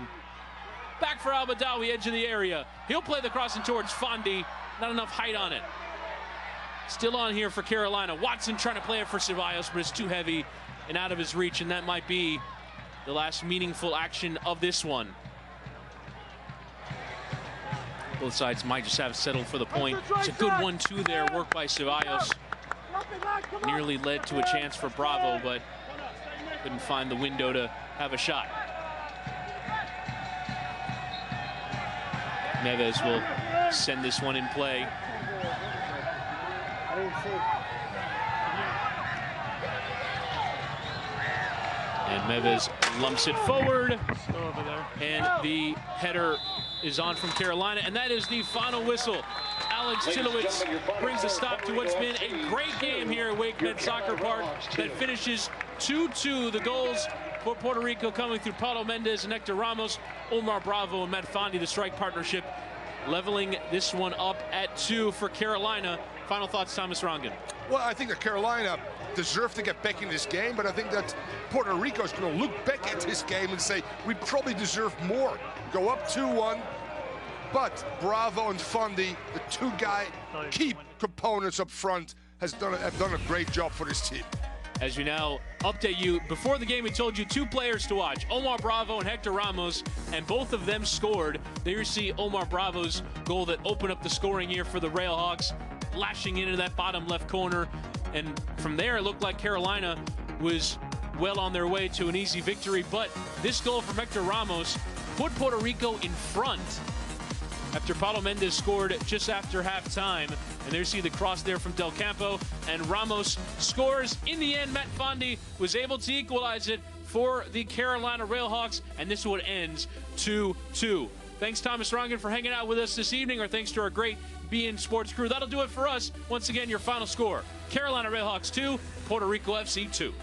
Back for Al-Badawi, edge of the area. He'll play the cross in towards Fondi, not enough height on it. Still on here for Carolina. Watson trying to play it for Ceballos, but it's too heavy and out of his reach, and that might be the last meaningful action of this one. Both sides might just have settled for the point. It's a good 1-2 there, work by Ceballos. Nearly led to a chance for Bravo, but couldn't find the window to have a shot. Neves will send this one in play. And Neves lumps it forward, and the header is on from Carolina, and that is the final whistle. Alex Chilowicz brings a stop to what's been a great game here at WakeMed Soccer Park that finishes 2-2. The goals for Puerto Rico coming through Paulo Mendes and Hector Ramos, Omar Bravo and Matt Fondi, the strike partnership, leveling this one up at 2 for Carolina. Final thoughts, Thomas Rongen. Well, I think that Carolina deserve to get back in this game, but I think that Puerto Rico is going to look back at this game and say, we probably deserve more. Go up 2-1, but Bravo and Fondi, the two key components up front, have done a great job for this team. As we now update you, before the game we told you 2 players to watch, Omar Bravo and Hector Ramos, and both of them scored. There you see Omar Bravo's goal that opened up the scoring here for the Railhawks, lashing into that bottom left corner. And from there, it looked like Carolina was well on their way to an easy victory. But this goal from Hector Ramos put Puerto Rico in front after Paulo Mendes scored just after halftime. And there you see the cross there from Del Campo, and Ramos scores. In the end, Matt Fondi was able to equalize it for the Carolina Railhawks, and this one ends 2-2. Thanks, Thomas Rongen, for hanging out with us this evening, or thanks to our great beIN Sports crew. That'll do it for us. Once again, your final score: Carolina Railhawks 2, Puerto Rico FC 2.